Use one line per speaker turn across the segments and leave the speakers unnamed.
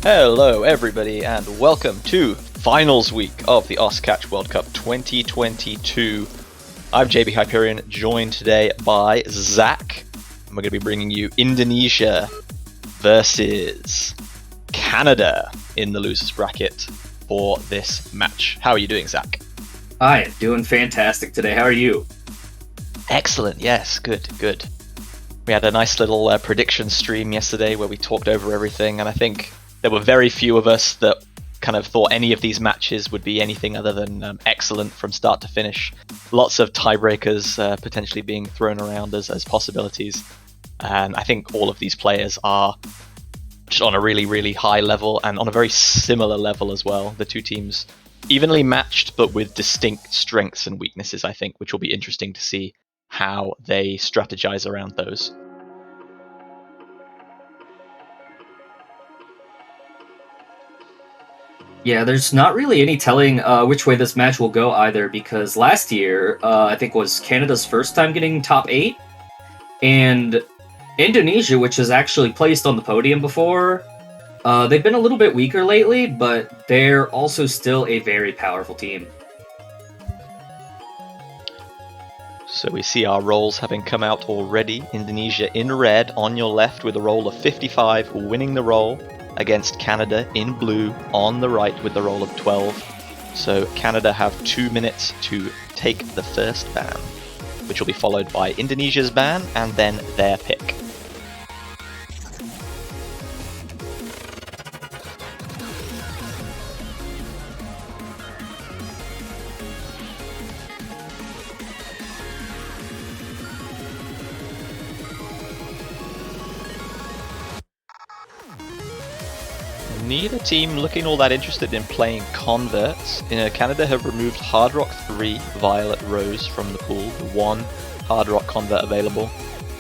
Hello everybody and welcome to finals week of the Oscatch World Cup 2022. I'm JB Hyperion, joined today by Zach, and we're going to be bringing you Indonesia versus Canada in the losers bracket for this match. How are you doing, Zach?
I am doing fantastic today. How are you?
Excellent, yes, good. We had a nice little prediction stream yesterday where we talked over everything, and I think there were very few of us that kind of thought any of these matches would be anything other than excellent from start to finish. Lots of tiebreakers potentially being thrown around as possibilities. And I think all of these players are just on a really, really high level and on a very similar level as well. The two teams evenly matched, but with distinct strengths and weaknesses, I think, which will be interesting to see how they strategize around those.
Yeah, there's not really any telling which way this match will go either, because last year, I think was Canada's first time getting top 8, and Indonesia, which has actually placed on the podium before, they've been a little bit weaker lately, but they're also still a very powerful team.
So we see our rolls having come out already. Indonesia in red on your left with a roll of 55, winning the roll, against Canada in blue on the right with the roll of 12. So Canada have 2 minutes to take the first ban, which will be followed by Indonesia's ban and then their pick. Neither team looking all that interested in playing converts. Canada have removed Hard Rock 3 Violet Rose from the pool, the one Hard Rock convert available,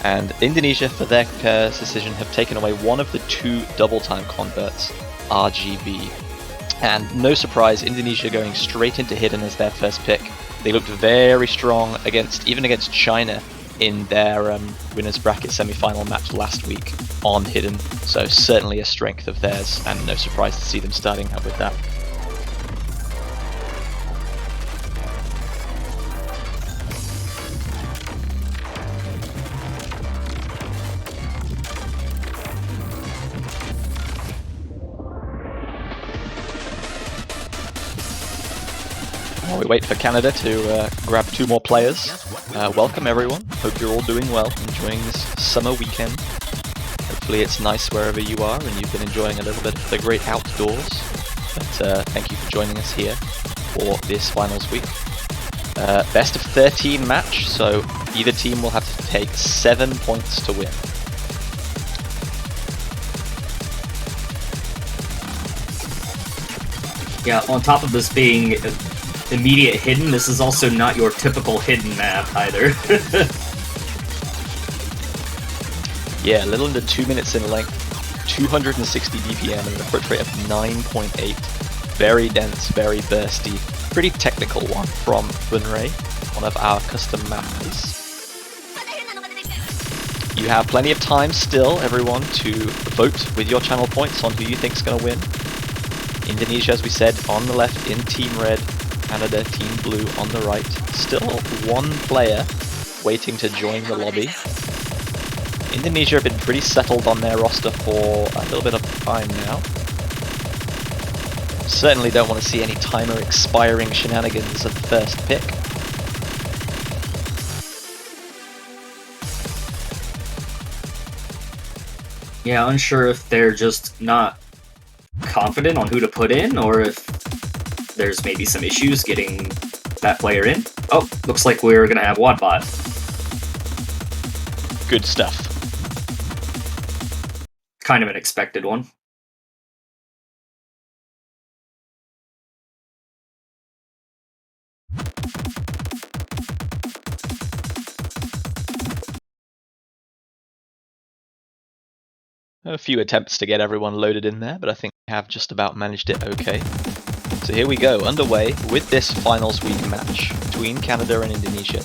and Indonesia, for their decision, have taken away one of the 2 double time converts, RGB. And no surprise, Indonesia going straight into hidden as their first pick. They looked very strong even against China in their winners bracket semi-final match last week on hidden, so certainly a strength of theirs, and no surprise to see them starting out with that. While we wait for Canada to grab 2 more players, welcome everyone. Hope you're all doing well, enjoying this summer weekend. Hopefully it's nice wherever you are and you've been enjoying a little bit of the great outdoors. But thank you for joining us here for this finals week. Best of 13 match, so either team will have to take 7 points to win.
Yeah, on top of this being immediate hidden, this is also not your typical hidden map either.
Yeah, a little under 2 minutes in length, 260 DPM and an approach rate of 9.8. Very dense, very bursty, pretty technical one from Bunray, one of our custom mappers. You have plenty of time still, everyone, to vote with your channel points on who you think is going to win. Indonesia, as we said, on the left in Team Red, Canada Team Blue on the right. Still 1 player waiting to join the lobby. Indonesia have been pretty settled on their roster for a little bit of time now. Certainly don't want to see any timer expiring shenanigans at the first pick.
Yeah, unsure if they're just not confident on who to put in, or if there's maybe some issues getting that player in. Oh, looks like we're gonna have Wadbot.
Good stuff.
Kind of an expected one.
A few attempts to get everyone loaded in there, but I think we have just about managed it okay. So here we go, underway with this finals week match between Canada and Indonesia.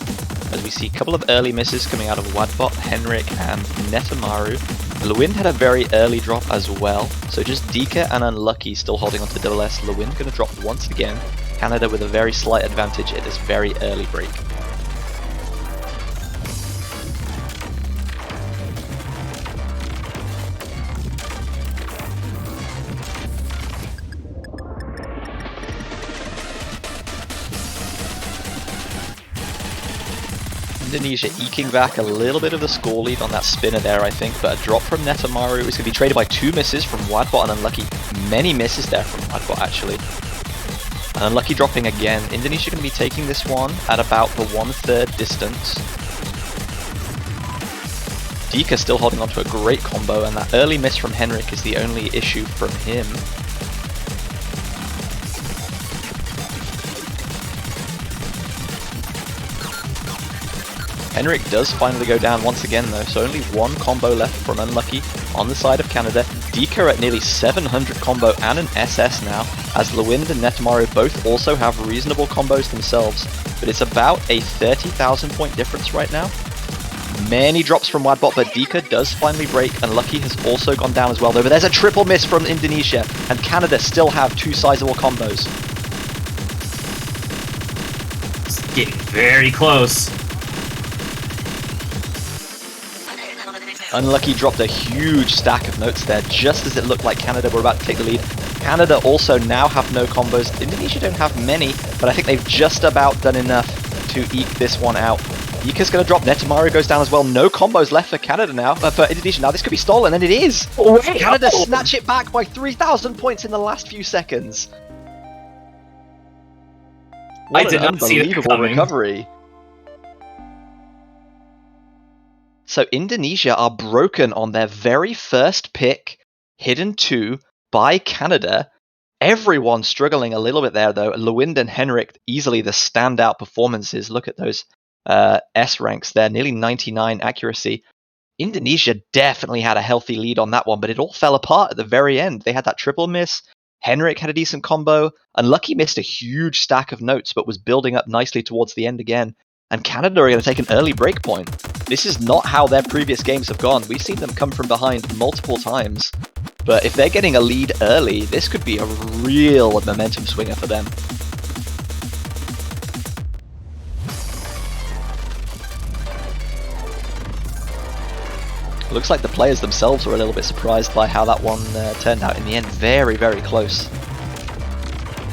as we see a couple of early misses coming out of Wadbot, Henrik, and Netamaru. Lewin had a very early drop as well, so just Dika and Unlucky still holding on to double S. Lewin going to drop once again. Canada with a very slight advantage at this very early break. Indonesia eking back a little bit of the score lead on that spinner there, I think, but a drop from Netamaru is going to be traded by 2 misses from Wadbot and Unlucky. Many misses there from Wadbot, actually. And Unlucky dropping again. Indonesia going to be taking this one at about the 1/3 distance. Dika still holding on to a great combo, and that early miss from Henrik is the only issue from him. Henrik does finally go down once again though, so only 1 combo left from Unlucky on the side of Canada. Dika at nearly 700 combo and an SS now, as Lewind and Netamaru both also have reasonable combos themselves, but it's about a 30,000 point difference right now. Many drops from Wadbot, but Dika does finally break. Unlucky has also gone down as well though, but there's a triple miss from Indonesia, and Canada still have 2 sizable combos.
It's getting very close.
Unlucky dropped a huge stack of notes there, just as it looked like Canada were about to take the lead. Canada also now have no combos. Indonesia don't have many, but I think they've just about done enough to eke this one out. Dika's going to drop, Netamaru goes down as well. No combos left for Canada now, for Indonesia now. This could be stolen, and it is!
Oh,
Canada snatch it back by 3,000 points in the last few seconds. What
I did not see that coming.
Recovery. So Indonesia are broken on their very first pick, hidden 2 by Canada. Everyone struggling a little bit there though. Lewind and Henrik easily the standout performances. Look at those S ranks there, nearly 99 accuracy. Indonesia definitely had a healthy lead on that one, but it all fell apart at the very end. They had that triple miss. Henrik had a decent combo. Unlucky missed a huge stack of notes, but was building up nicely towards the end again. And Canada are going to take an early break point. This is not how their previous games have gone. We've seen them come from behind multiple times. But if they're getting a lead early, this could be a real momentum swinger for them. Looks like the players themselves were a little bit surprised by how that one turned out in the end. Very, very close.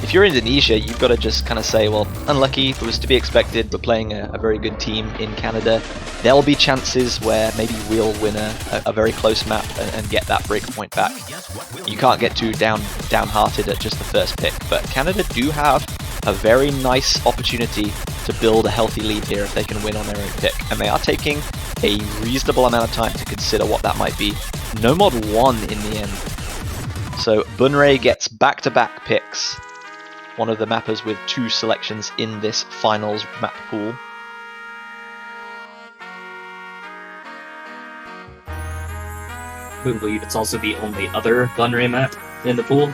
If you're Indonesia, you've got to just kind of say, well, unlucky, it was to be expected. We're playing a very good team in Canada. There'll be chances where maybe we'll win a very close map and get that break point back. You can't get too downhearted at just the first pick, but Canada do have a very nice opportunity to build a healthy lead here if they can win on their own pick. And they are taking a reasonable amount of time to consider what that might be. No mod 1 in the end. So Bunrae gets back-to-back picks. One of the mappers with 2 selections in this finals map pool.
I believe it's also the only other Bunrae map in the pool.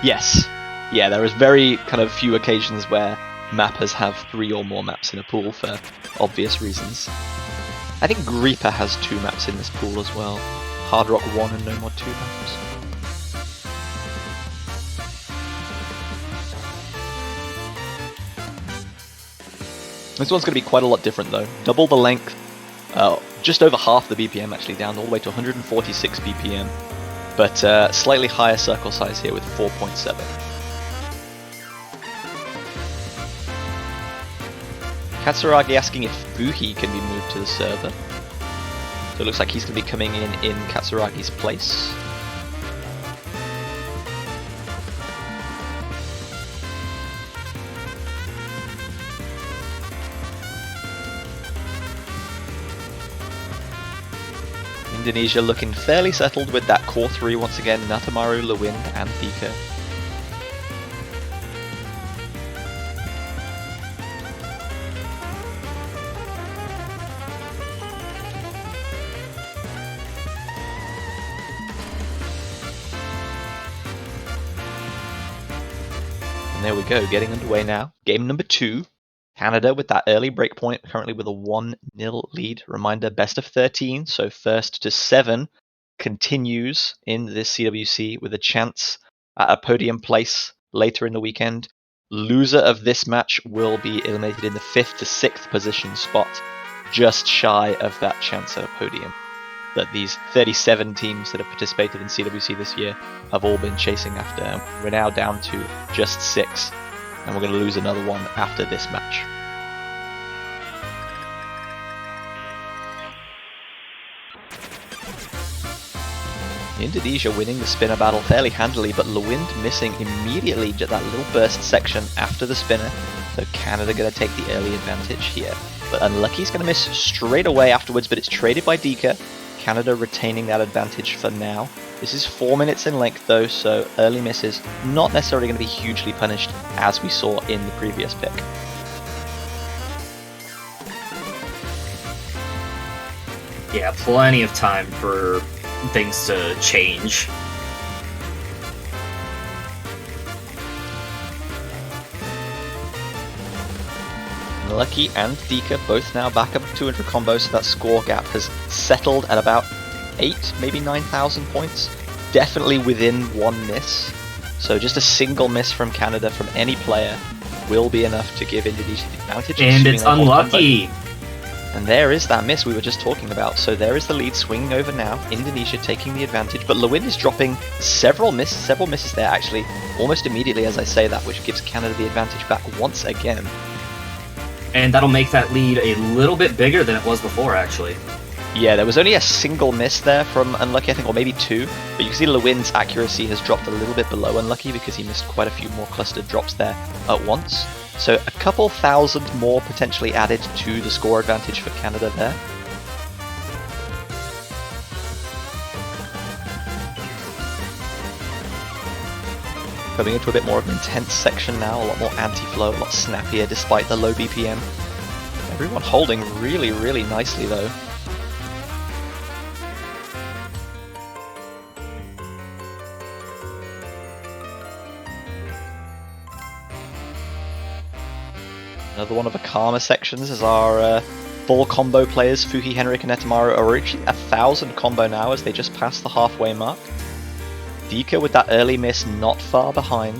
Yes. Yeah, there is very kind of few occasions where mappers have 3 or more maps in a pool for obvious reasons. I think Greeper has 2 maps in this pool as well. Hard Rock 1 and No Mod 2 mappers. This one's going to be quite a lot different though. Double the length, just over half the BPM actually, down all the way to 146 BPM, but slightly higher circle size here with 4.7. Katsuragi asking if Buhi can be moved to the server. So it looks like he's going to be coming in Katsuragi's place. Indonesia looking fairly settled with that core 3 once again, Netamaru, Lewind and Dika. And there we go, getting underway now. Game number 2. Canada with that early breakpoint, currently with a 1-0 lead. Reminder, best of 13, so first to 7 continues in this CWC with a chance at a podium place later in the weekend. Loser of this match will be eliminated in the 5th to 6th position spot, just shy of that chance at a podium that these 37 teams that have participated in CWC this year have all been chasing after. We're now down to just 6, and we're going to lose another one after this match. Indonesia winning the spinner battle fairly handily, but Lewind missing immediately that little burst section after the spinner. So Canada going to take the early advantage here. But Unlucky's going to miss straight away afterwards, but it's traded by Dika. Canada retaining that advantage for now. This is 4 minutes in length though, so early misses not necessarily going to be hugely punished as we saw in the previous pick.
Yeah, plenty of time for things to change.
Lucky and Dika both now back up to 200 combos, so that score gap has settled at about 8, maybe 9,000 points. Definitely within one miss. So just a single miss from Canada from any player will be enough to give Indonesia the advantage.
And it's unlucky!
And there is that miss we were just talking about. So there is the lead swinging over now. Indonesia taking the advantage, but Lewind is dropping several misses there actually, almost immediately as I say that, which gives Canada the advantage back once again.
And that'll make that lead a little bit bigger than it was before, actually.
Yeah, there was only a single miss there from Unlucky, I think, or maybe 2. But you can see Lewin's accuracy has dropped a little bit below Unlucky because he missed quite a few more clustered drops there at once. So a couple thousand more potentially added to the score advantage for Canada there. Coming into a bit more of an intense section now, a lot more anti-flow, a lot snappier despite the low BPM. Everyone holding really, really nicely though. Another one of the calmer sections as our full combo players, Fuhi, Henrik and Netamaru, are reaching 1,000 combo now as they just passed the halfway mark. Dika with that early miss not far behind.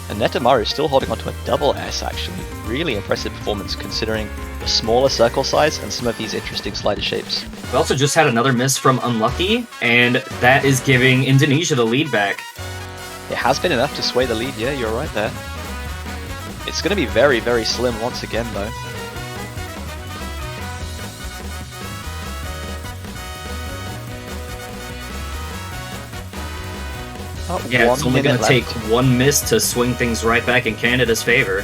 And Netamaru still holding onto a double S actually. Really impressive performance considering the smaller circle size and some of these interesting slider shapes.
We also just had another miss from Unlucky, and that is giving Indonesia the lead back.
It has been enough to sway the lead, yeah, you're right there. It's going to be very, very slim once again though.
Yeah, it's only going to take one miss to swing things right back in Canada's favor.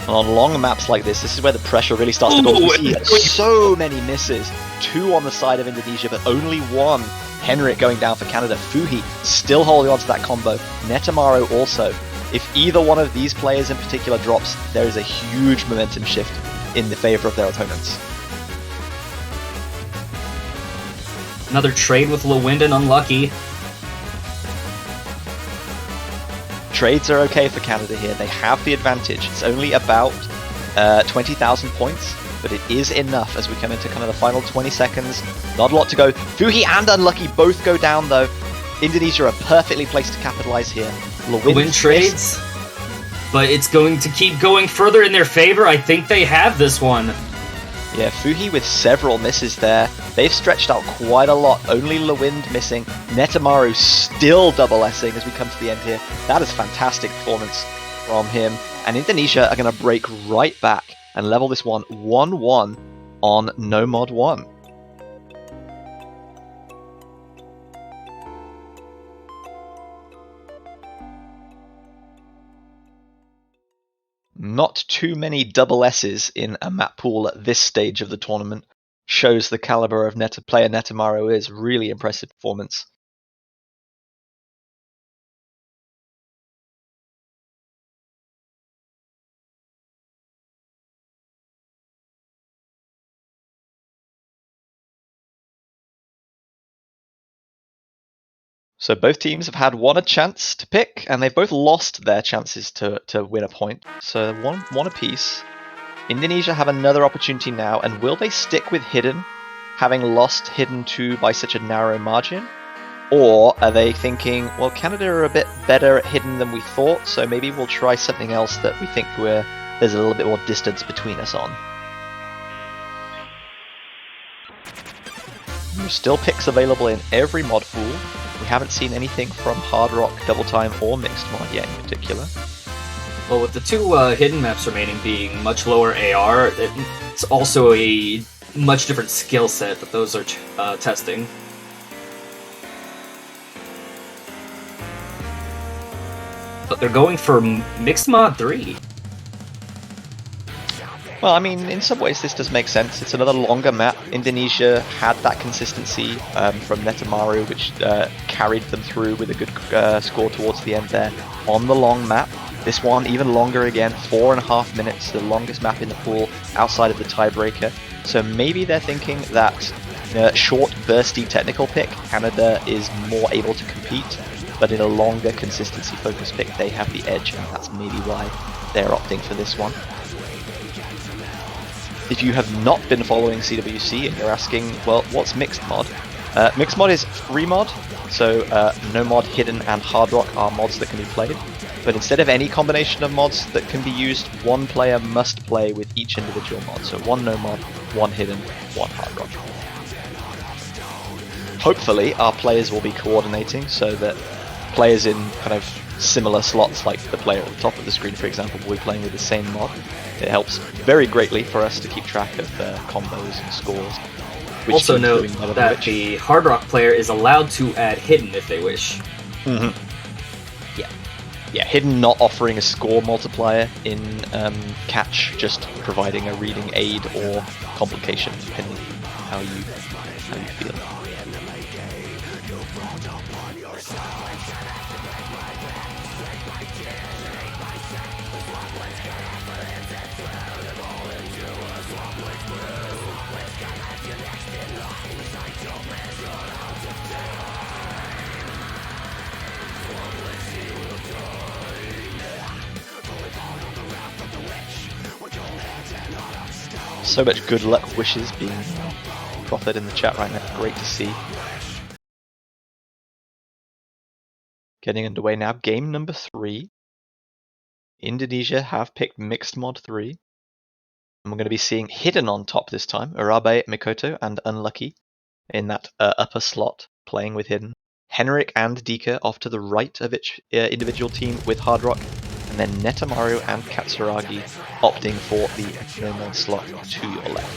And on long maps like this is where the pressure really starts to build. We see so many misses. 2 on the side of Indonesia, but only 1. Henrik going down for Canada. Fuhi still holding on to that combo. Netamaru also. If either one of these players in particular drops, there is a huge momentum shift in the favor of their opponents.
Another trade with Lewind and Unlucky.
Trades are okay for Canada here. They have the advantage. It's only about 20,000 points, but it is enough as we come into kind of the final 20 seconds. Not a lot to go. Fuhi and Unlucky both go down though. Indonesia are perfectly placed to capitalize here.
Lewind trades, but it's going to keep going further in their favor. I think they have this one.
Yeah, Fuhi with several misses there. They've stretched out quite a lot. Only Lewind missing. Netamaru still double S-ing as we come to the end here. That is fantastic performance from him. And Indonesia are going to break right back and level this one 1-1 on No Mod 1. Not too many double S's in a map pool at this stage of the tournament. Shows the caliber of player Netamaru is. Really impressive performance. So both teams have had a chance to pick, and they've both lost their chances to win a point. So one apiece. Indonesia have another opportunity now, and will they stick with hidden, having lost hidden 2 by such a narrow margin? Or are they thinking, well, Canada are a bit better at hidden than we thought, so maybe we'll try something else that we think there's a little bit more distance between us on? There's still picks available in every mod pool. We haven't seen anything from Hard Rock, Double Time, or Mixed Mod yet in particular.
Well, with the 2 hidden maps remaining being much lower AR, it's also a much different skill set that those are testing. But they're going for Mixed Mod 3.
Well, I mean, in some ways this does make sense. It's another longer map. Indonesia had that consistency from Netamaru, which carried them through with a good score towards the end there on the long map. This one even longer again, 4.5 minutes, the longest map in the pool outside of the tiebreaker. So maybe they're thinking that short, bursty technical pick, Canada is more able to compete, but in a longer consistency-focused pick, they have the edge, and that's maybe why they're opting for this one. If you have not been following CWC and you're asking, well, what's Mixed Mod? Mixed Mod is free mod, so No Mod, Hidden, and Hard Rock are mods that can be played. But instead of any combination of mods that can be used, one player must play with each individual mod. So 1 No Mod, 1 Hidden, 1 Hard Rock. Hopefully our players will be coordinating so that players in kind of similar slots, like the player at the top of the screen, for example, will be playing with the same mod. It helps very greatly for us to keep track of combos and scores.
Also note that the Hard Rock player is allowed to add Hidden if they wish.
Mm-hmm. Yeah, Hidden not offering a score multiplier in catch, just providing a reading aid or complication, depending how you feel. So much good luck wishes being proffered in the chat right now. Great to see. Getting underway now. Game number 3. Indonesia have picked Mixed Mod 3. And we're going to be seeing Hidden on top this time. Urabe, Mikoto, and Unlucky in that upper slot, playing with Hidden. Henrik and Dika off to the right of each individual team with Hard Rock. And then Netamaru and Katsuragi opting for the no-mod slot to your left.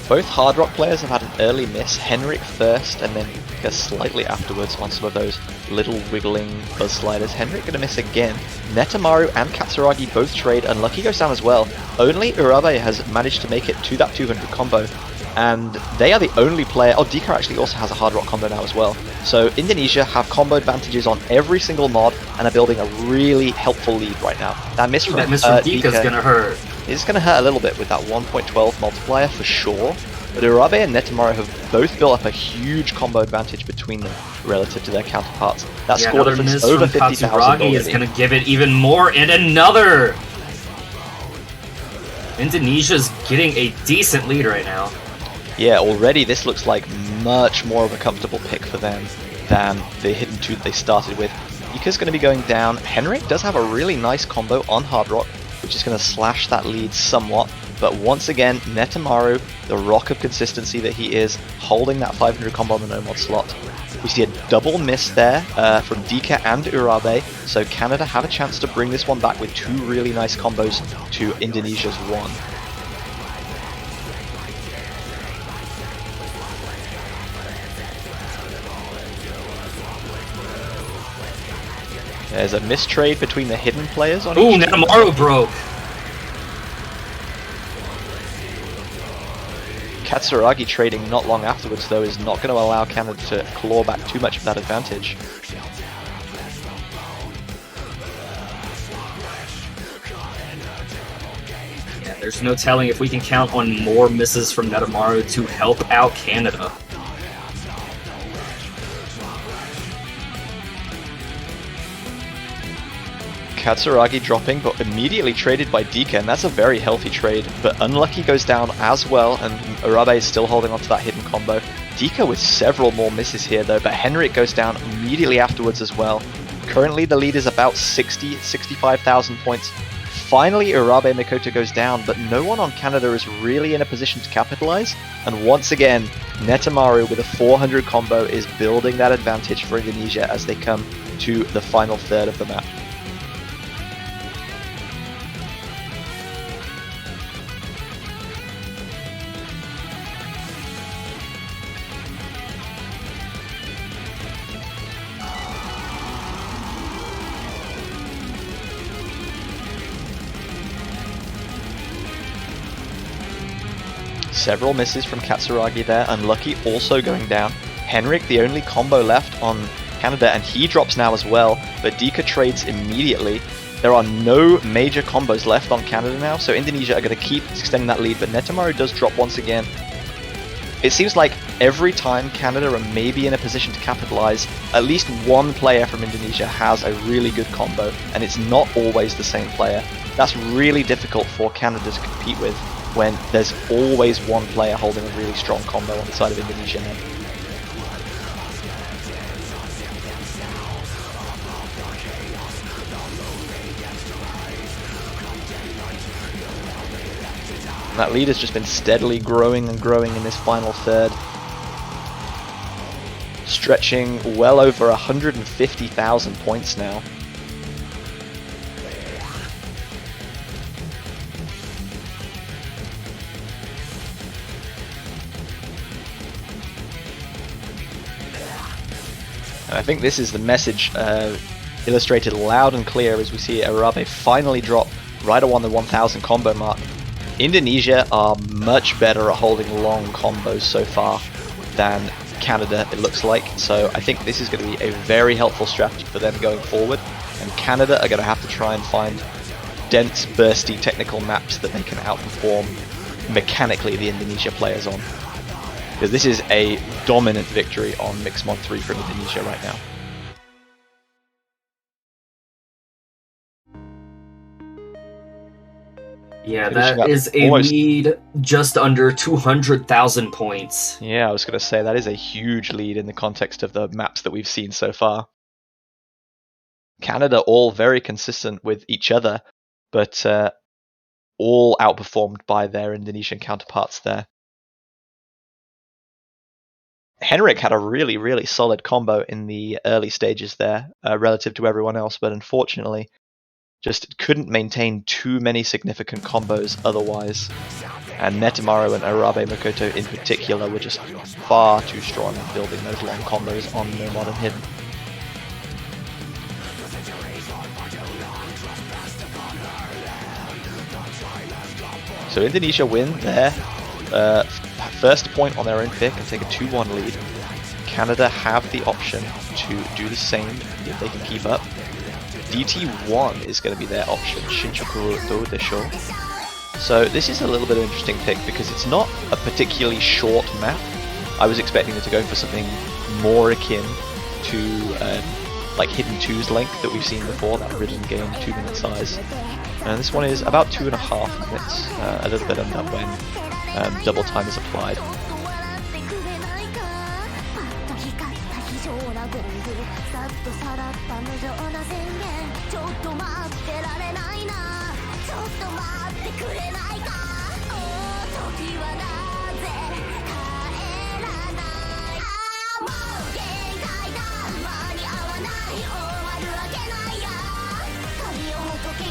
Both Hard Rock players have had an early miss, Henrik first and then Dika slightly afterwards on some of those little wiggling buzz sliders. Henrik going to miss again. Netamaru and Katsuragi both trade, Unlucky goes down as well. Only Urabe has managed to make it to that 200 combo. And they are the only player. Oh, Dika actually also has a Hard Rock combo now as well. So Indonesia have combo advantages on every single mod and are building a really helpful lead right now. That miss from
Dika is gonna hurt.
It's gonna hurt a little bit with that 1.12 multiplier for sure. But Urabe and Netamaru have both built up a huge combo advantage between them relative to their counterparts. That score difference over 50,000 already.
Is gonna give it even more, and another. Indonesia's getting a decent lead right now.
Yeah, already this looks like much more of a comfortable pick for them than the Hidden 2 they started with. Dika's going to be going down. Henrik does have a really nice combo on Hard Rock, which is going to slash that lead somewhat. But once again, Netamaru, the rock of consistency that he is, holding that 500 combo on the no-mod slot. We see a double miss there from Dika and Urabe, so Canada have a chance to bring this one back with 2 really nice combos to Indonesia's 1. There's a mistrade between the Hidden players on each team.
Netamaru broke!
Katsuragi trading not long afterwards though is not going to allow Canada to claw back too much of that advantage.
Yeah, there's no telling if we can count on more misses from Netamaru to help out Canada.
Katsuragi dropping, but immediately traded by Dika, and that's a very healthy trade. But Unlucky goes down as well, and Urabe is still holding on to that hidden combo. Dika with several more misses here though, but Henrik goes down immediately afterwards as well. Currently the lead is about 65,000 points. Finally Urabe Mikoto goes down, but no one on Canada is really in a position to capitalize. And once again, Netamaru with a 400 combo is building that advantage for Indonesia as they come to the final third of the map. Several misses from Katsuragi there, Unlucky also going down. Henrik, the only combo left on Canada, and he drops now as well, but Dika trades immediately. There are no major combos left on Canada now, so Indonesia are going to keep extending that lead, but Netamaru does drop once again. It seems like every time Canada are maybe in a position to capitalize, at least one player from Indonesia has a really good combo, and it's not always the same player. That's really difficult for Canada to compete with when there's always one player holding a really strong combo on the side of Indonesia now. That lead has just been steadily growing and growing in this final third, stretching well over 150,000 points now. And I think this is the message illustrated loud and clear as we see Urabe finally drop right around the 1000 combo mark. Indonesia are much better at holding long combos so far than Canada, it looks like. So I think this is going to be a very helpful strategy for them going forward. And Canada are going to have to try and find dense, bursty technical maps that they can outperform mechanically the Indonesia players on. Because this is a dominant victory on Mixmon 3 from Indonesia right now.
Yeah, that is a lead just under 200,000 points.
Yeah, I was going to say that is a huge lead in the context of the maps that we've seen so far. Canada all very consistent with each other, but all outperformed by their Indonesian counterparts there. Henrik had a really, really solid combo in the early stages there relative to everyone else, but unfortunately just couldn't maintain too many significant combos otherwise. And Netamaru and Urabe Mikoto in particular were just far too strong at building those long combos on No Modern Hidden. So Indonesia win there. First point on their own pick and take a 2-1 lead. Canada have the option to do the same if they can keep up. DT1 is going to be their option, Shinchokuro do Desho. So this is a little bit of an interesting pick because it's not a particularly short map. I was expecting them to go for something more akin to like Hidden 2's length that we've seen before, that rhythm game 2-minute size. And this one is about 2.5 minutes, a little bit under when double time is applied.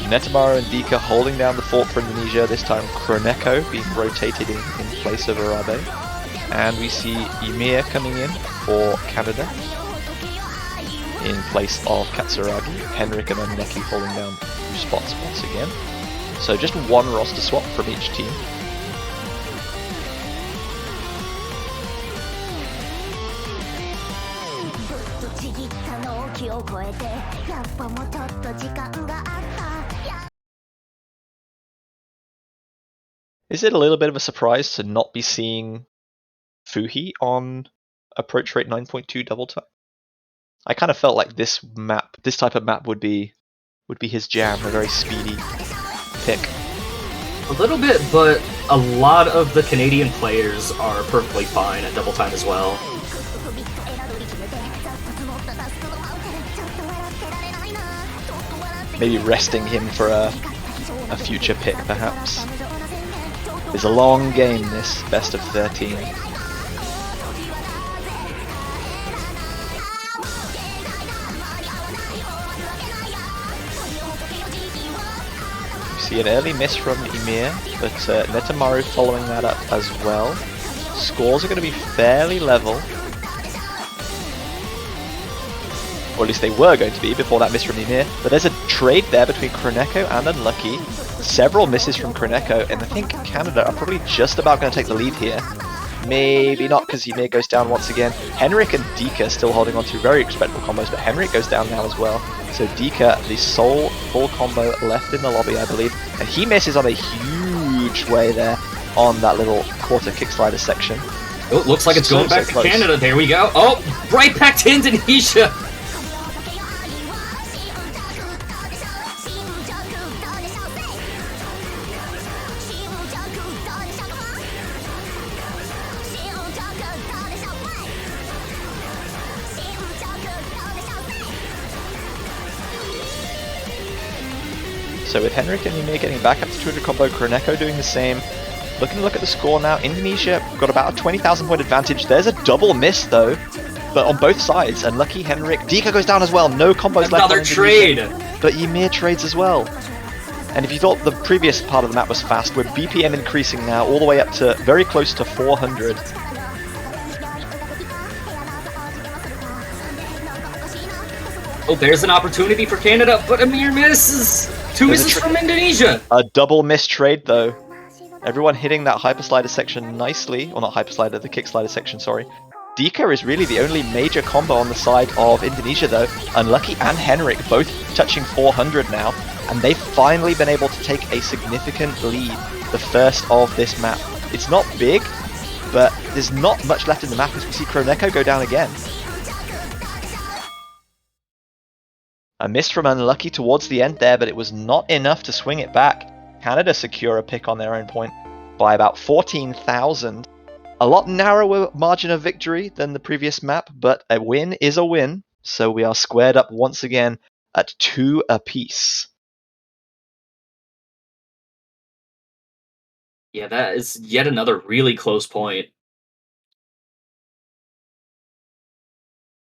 Netamaru and Dika holding down the fort for Indonesia, this time Kroneko being rotated in place of Urabe. And we see Ymir coming in for Canada in place of Katsuragi. Henrik and Unlucky holding down 2 spots once again. So just one roster swap from each team. Is it a little bit of a surprise to not be seeing Fuhi on approach rate 9.2 double time? I kind of felt like this type of map would be his jam, a very speedy pick.
A little bit, but a lot of the Canadian players are perfectly fine at double time as well.
Maybe resting him for a future pick, perhaps. It's a long game, this best of 13. See an early miss from Ymir, but Netamaru following that up as well. Scores are going to be fairly level. Or at least they were going to be before that miss from Ymir. But there's a trade there between Kroneko and Unlucky. Several misses from Kroneko, and I think Canada are probably just about going to take the lead here. Maybe not, because Ymir goes down once again. Henrik and Dika still holding on to very respectable combos, but Henrik goes down now as well. So Dika, the sole full combo left in the lobby, I believe. And he misses on a huge way there on that little quarter kick slider section.
Oh, looks like it's going back to Canada. There we go. Oh, right back to Indonesia.
So with Henrik and Ymir getting back up to 200 combo, Kroneko doing the same. Looking to look at the score now, Indonesia got about a 20,000 point advantage. There's a double miss though, but on both sides. And lucky Henrik, Dika goes down as well. No combos left.
Another trade.
But Ymir trades as well. And if you thought the previous part of the map was fast, with BPM increasing now all the way up to very close to 400.
Oh, there's an opportunity for Canada, but Ymir misses. Two misses from Indonesia.
A double miss trade though. Everyone hitting that hyper slider section nicely. Or not hyper slider, the kick slider section, sorry. Dika is really the only major combo on the side of Indonesia though. Unlucky and Henrik both touching 400 now. And they've finally been able to take a significant lead. The first of this map. It's not big, but there's not much left in the map as we see Kroneko go down again. A miss from Unlucky towards the end there, but it was not enough to swing it back. Canada secure a pick on their own point by about 14,000. A lot narrower margin of victory than the previous map, but a win is a win. So we are squared up once again at 2 apiece.
Yeah, that is yet another really close point.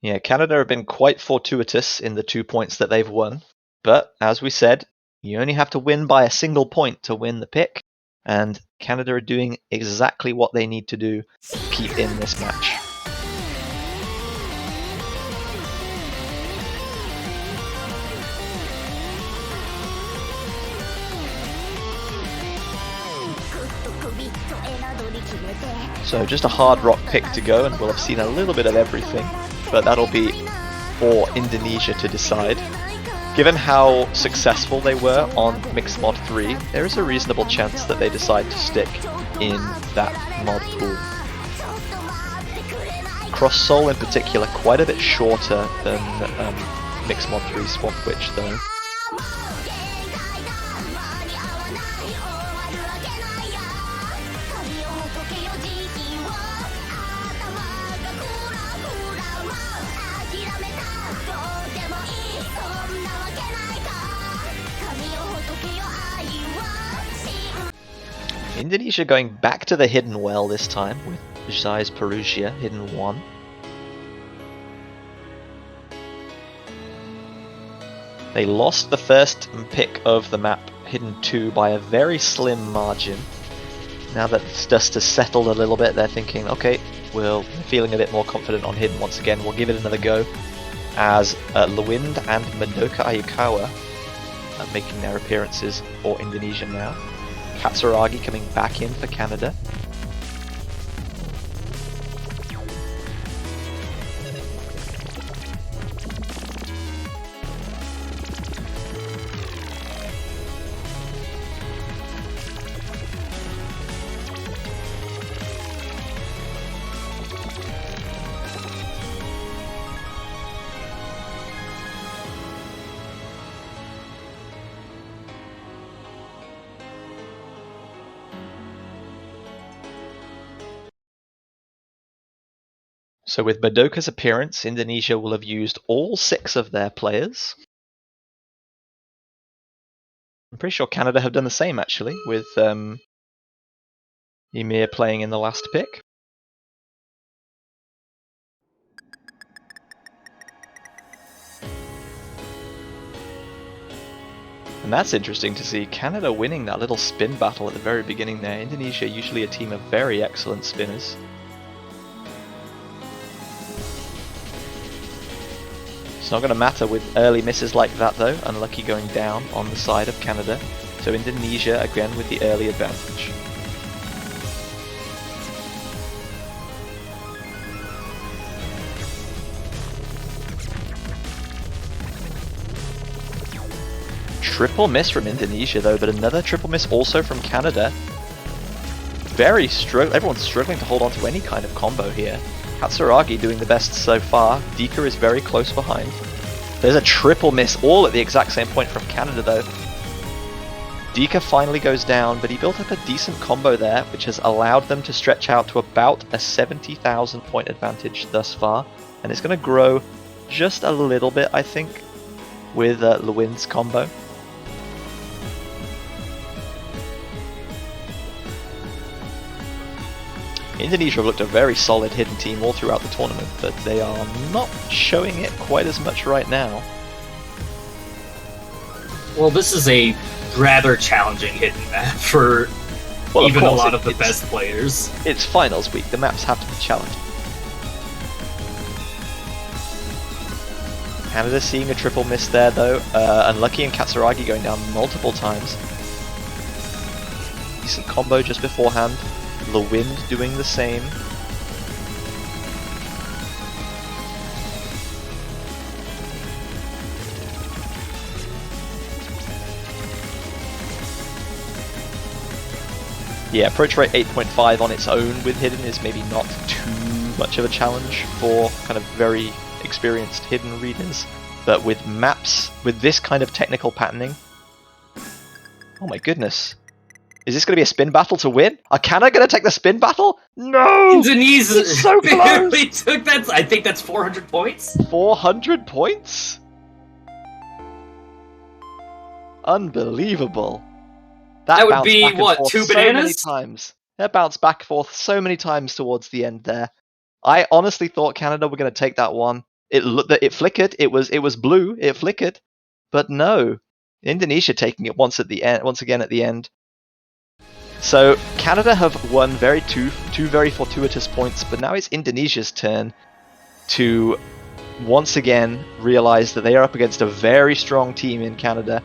Yeah, Canada have been quite fortuitous in the 2 points that they've won. But, as we said, you only have to win by a single point to win the pick. And Canada are doing exactly what they need to do to keep in this match. So just a hard rock pick to go, and we'll have seen a little bit of everything. But that'll be for Indonesia to decide. Given how successful they were on Mixed Mod 3, there is a reasonable chance that they decide to stick in that mod pool. Cross Soul in particular, quite a bit shorter than Mixed Mod 3 Swamp Witch though. Indonesia going back to the hidden well this time with Zai's Perugia, hidden 1. They lost the first pick of the map, hidden 2, by a very slim margin. Now that it's just has settled a little bit, they're thinking, okay, we're feeling a bit more confident on hidden once again. We'll give it another go. As Lwind and Madoka Ayukawa are making their appearances for Indonesia now. Katsuragi coming back in for Canada. So with Madoka's appearance, Indonesia will have used all 6 of their players. I'm pretty sure Canada have done the same, actually, with Ymir playing in the last pick. And that's interesting to see, Canada winning that little spin battle at the very beginning there. Indonesia, usually a team of very excellent spinners. It's not going to matter with early misses like that though, unlucky going down on the side of Canada. So Indonesia again with the early advantage. Triple miss from Indonesia though, but another triple miss also from Canada. Everyone's struggling to hold on to any kind of combo here. Katsuragi doing the best so far. Dika is very close behind. There's a triple miss all at the exact same point from Canada though. Dika finally goes down, but he built up a decent combo there, which has allowed them to stretch out to about a 70,000 point advantage thus far. And it's going to grow just a little bit, I think, with Lewin's combo. Indonesia have looked a very solid hidden team all throughout the tournament, but they are not showing it quite as much right now.
Well, this is a rather challenging hidden map for even a lot of the best players.
It's finals week, the maps have to be challenging. Canada seeing a triple miss there though, unlucky and Katsuragi going down multiple times. Decent combo just beforehand. The Wind doing the same. Yeah, approach rate 8.5 on its own with Hidden is maybe not too much of a challenge for kind of very experienced Hidden readers, but with maps, with this kind of technical patterning, oh my goodness. Is this going to be a spin battle to win? Are Canada going to take the spin battle? No!
Indonesia
it's so close!
took that. I think that's 400 points.
400 points? Unbelievable.
That would be, what, 2 bananas?
So many times. That bounced back and forth so many times towards the end there. I honestly thought Canada were going to take that one. It flickered. It was blue. It flickered. But no. Indonesia taking it once again at the end. So Canada have won two very fortuitous points, but now it's Indonesia's turn to once again realize that they are up against a very strong team in Canada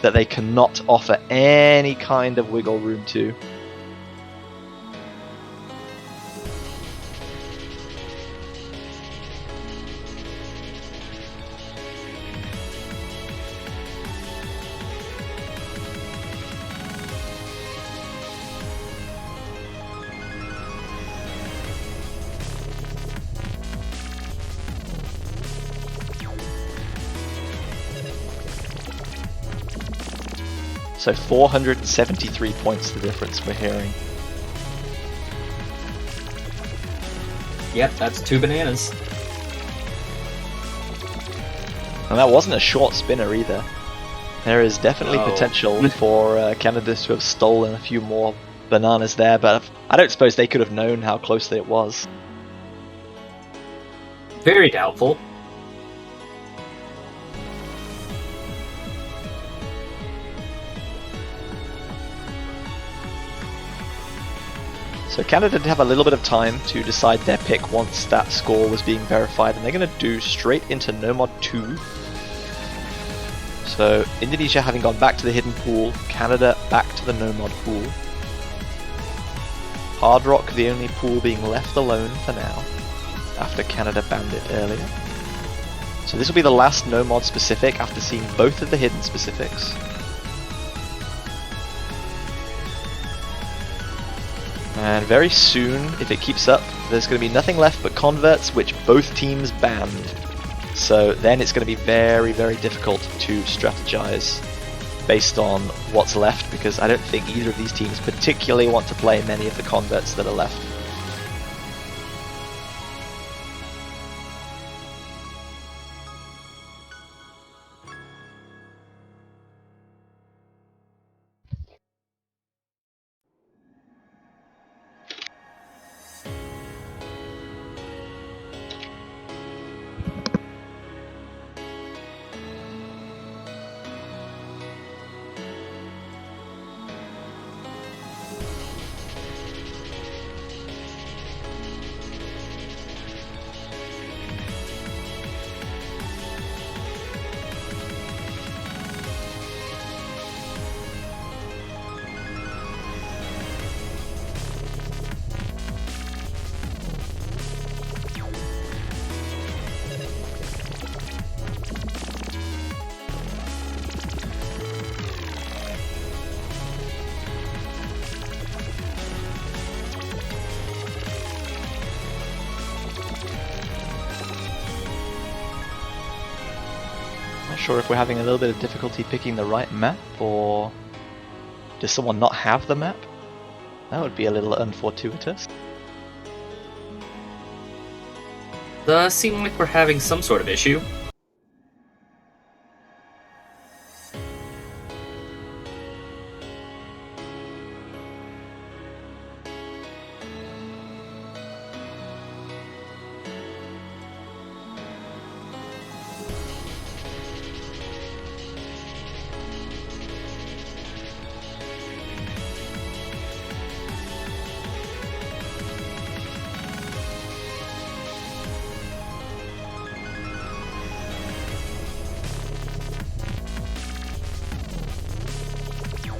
that they cannot offer any kind of wiggle room to. So 473 points the difference we're hearing.
Yep, that's 2 bananas.
And that wasn't a short spinner either. There is definitely potential for Canada to have stolen a few more bananas there, but I don't suppose they could have known how close it was.
Very doubtful.
So Canada did have a little bit of time to decide their pick once that score was being verified, and they're going to do straight into No Mod 2. So Indonesia having gone back to the hidden pool, Canada back to the No Mod pool. Hard Rock the only pool being left alone for now, after Canada banned it earlier. So this will be the last No Mod specific after seeing both of the hidden specifics. And very soon, if it keeps up, there's going to be nothing left but converts, which both teams banned. So then it's going to be very, very difficult to strategize based on what's left, because I don't think either of these teams particularly want to play many of the converts that are left. sure if we're having a little bit of difficulty picking the right map, or does someone not have the map? That would be a little unfortuitous.
Does seem like we're having some sort of issue.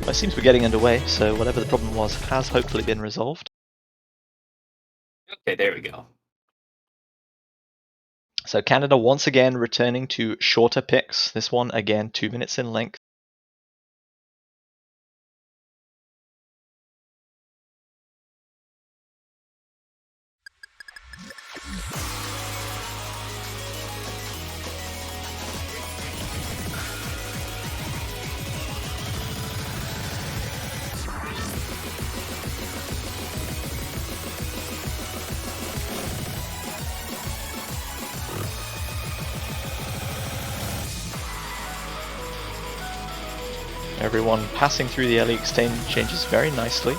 It seems we're getting underway, so whatever the problem was has hopefully been resolved.
Okay, there we go.
So Canada once again returning to shorter picks. This one again 2 minutes in length. Everyone passing through the alley exchanges very nicely.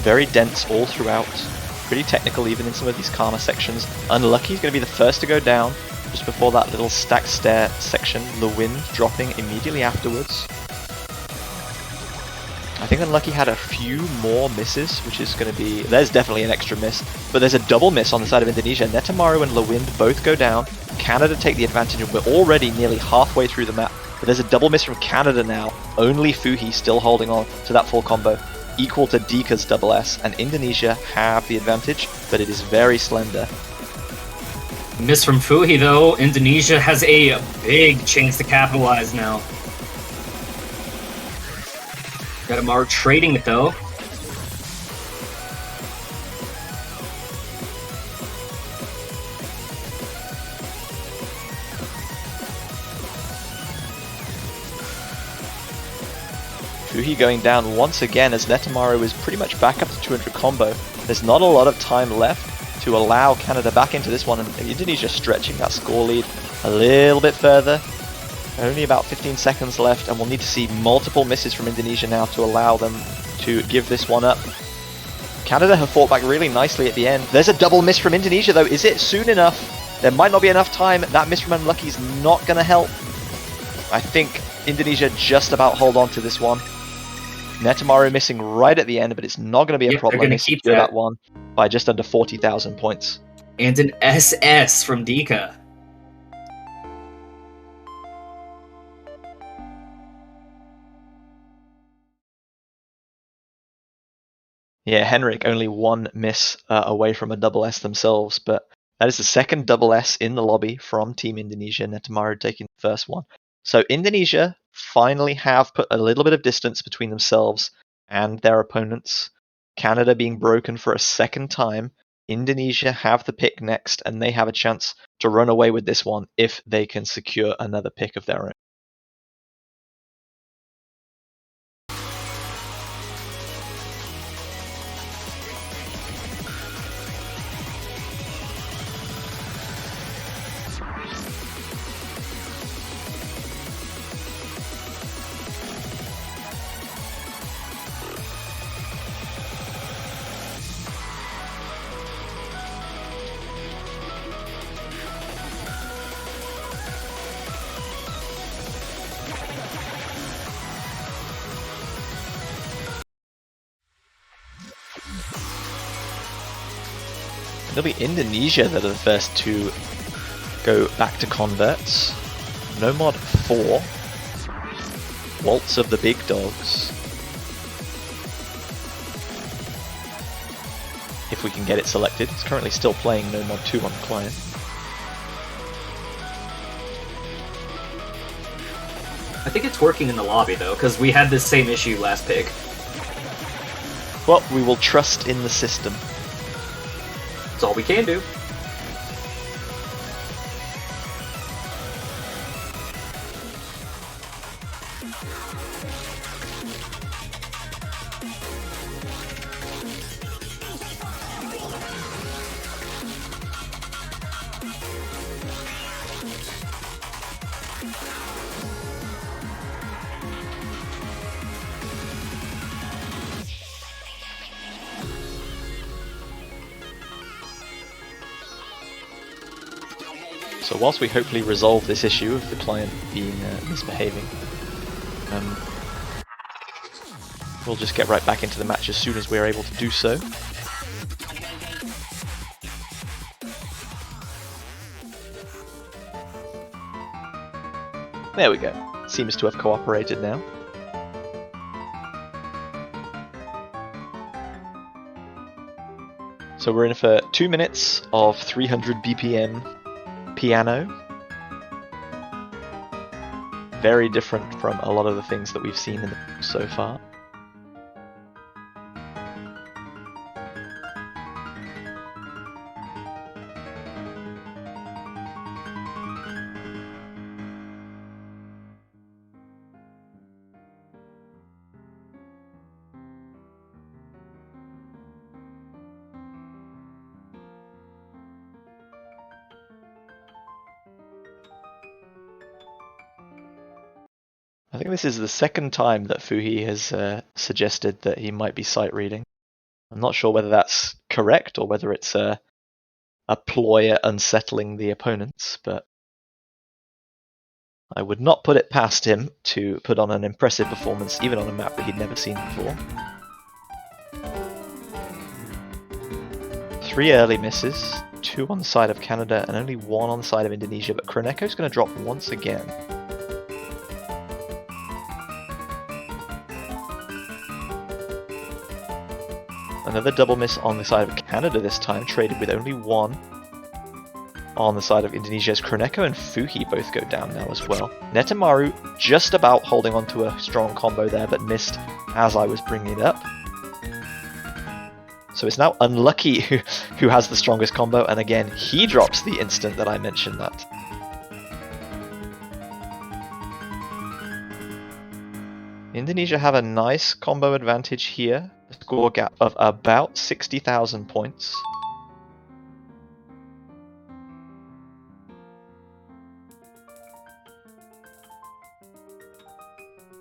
Very dense all throughout. Pretty technical even in some of these calmer sections. Unlucky is going to be the first to go down. Just before that little stack stair section. The wind dropping immediately afterwards. I think Unlucky had a few more misses, which is going to be... There's definitely an extra miss. But there's a double miss on the side of Indonesia. Netamaru and Lewind both go down. Canada take the advantage, and we're already nearly halfway through the map. But there's a double miss from Canada now. Only Fuhi still holding on to that full combo. Equal to Dika's double S. And Indonesia have the advantage, but it is very slender.
Miss from Fuhi, though. Indonesia has a big chance to capitalize now. Got Amaru trading it, though.
Fuhi going down once again as Netamaru is pretty much back up to 200 combo. There's not a lot of time left to allow Canada back into this one, and Indonesia stretching that score lead a little bit further. Only about 15 seconds left, and we'll need to see multiple misses from Indonesia now to allow them to give this one up. Canada have fought back really nicely at the end. There's a double miss from Indonesia though. Is it soon enough? There might not be enough time. That miss from Unlucky is not going to help. I think Indonesia just about hold on to this one. Netamaru missing right at the end, but it's not going to be a problem.
They're going
They
to keep
secure
that
that one by just under 40,000 points.
And an SS from Dika.
Yeah, Henrik only one miss away from a double S themselves, but that is the second double S in the lobby from Team Indonesia. Netamaru taking the first one. So Indonesia finally have put a little bit of distance between themselves and their opponents. Canada being broken for a second time. Indonesia have the pick next, and they have a chance to run away with this one if they can secure another pick of their own. It'll be Indonesia that are the first to go back to converts. Nomod 4. Waltz of the Big Dogs. If we can get it selected. It's currently still playing Nomod 2 on the client.
I think it's working in the lobby, though, because we had this same issue last pick.
Well, we will trust in the system.
That's all we can do.
So whilst we hopefully resolve this issue of the client being misbehaving, we'll just get right back into the match as soon as we're able to do so. There we go. Seems to have cooperated now. So we're in for 2 minutes of 300 BPM piano. Very different from a lot of the things that we've seen in the so far. I think this is the second time that Fuhi has suggested that he might be sight reading. I'm not sure whether that's correct or whether it's a ploy at unsettling the opponents, but I would not put it past him to put on an impressive performance, even on a map that he'd never seen before. 3 early misses, 2 on the side of Canada and only 1 on the side of Indonesia, but Kroneko's going to drop once again. Another double miss on the side of Canada this time, traded with only 1 on the side of Indonesia as Kroneko and Fuhi both go down now as well. Netamaru just about holding on to a strong combo there, but missed as I was bringing it up. So it's now Unlucky who has the strongest combo, and again, he drops the instant that I mentioned that. Indonesia have a nice combo advantage here, a score gap of about 60,000 points.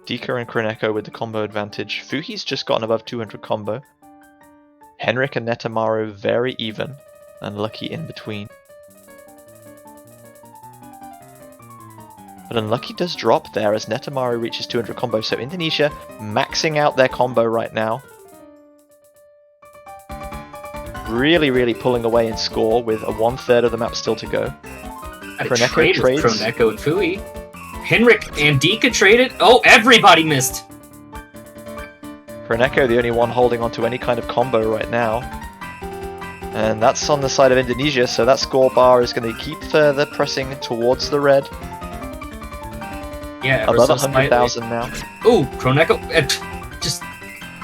Dika and Kroneko with the combo advantage. Fuhi's just gotten above 200 combo. Henrik and Netamaru very even, and Lucky in between. But Unlucky does drop there as Netamaru reaches 200 combo, so Indonesia maxing out their combo right now. Really pulling away in score with a 1/3 of the map still to go.
Kroneko trades. Kroneko and Fuhi. Henrik and Dika traded. Oh, everybody missed.
Kroneko the only one holding on to any kind of combo right now. And that's on the side of Indonesia, so that score bar is going to keep further pressing towards the red.
Yeah,
above 100,000 now.
Ooh, Kroneko. Just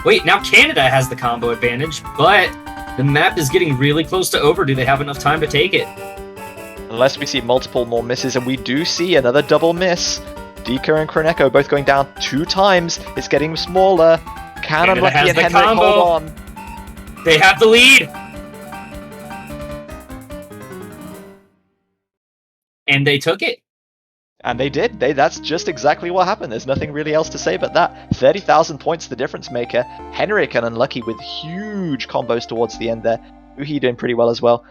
wait, now Canada has the combo advantage, but the map is getting really close to over. Do they have enough time to take it?
Unless we see multiple more misses, and we do see another double miss. Dika and Kroneko both going down 2 times. It's getting smaller. Can Unlucky and Henrik hold on?
They have the lead! And they took it.
And they did. That's just exactly what happened. There's nothing really else to say but that. 30,000 points the difference maker. Henrik and Unlucky with huge combos towards the end there. Uhi doing pretty well as well.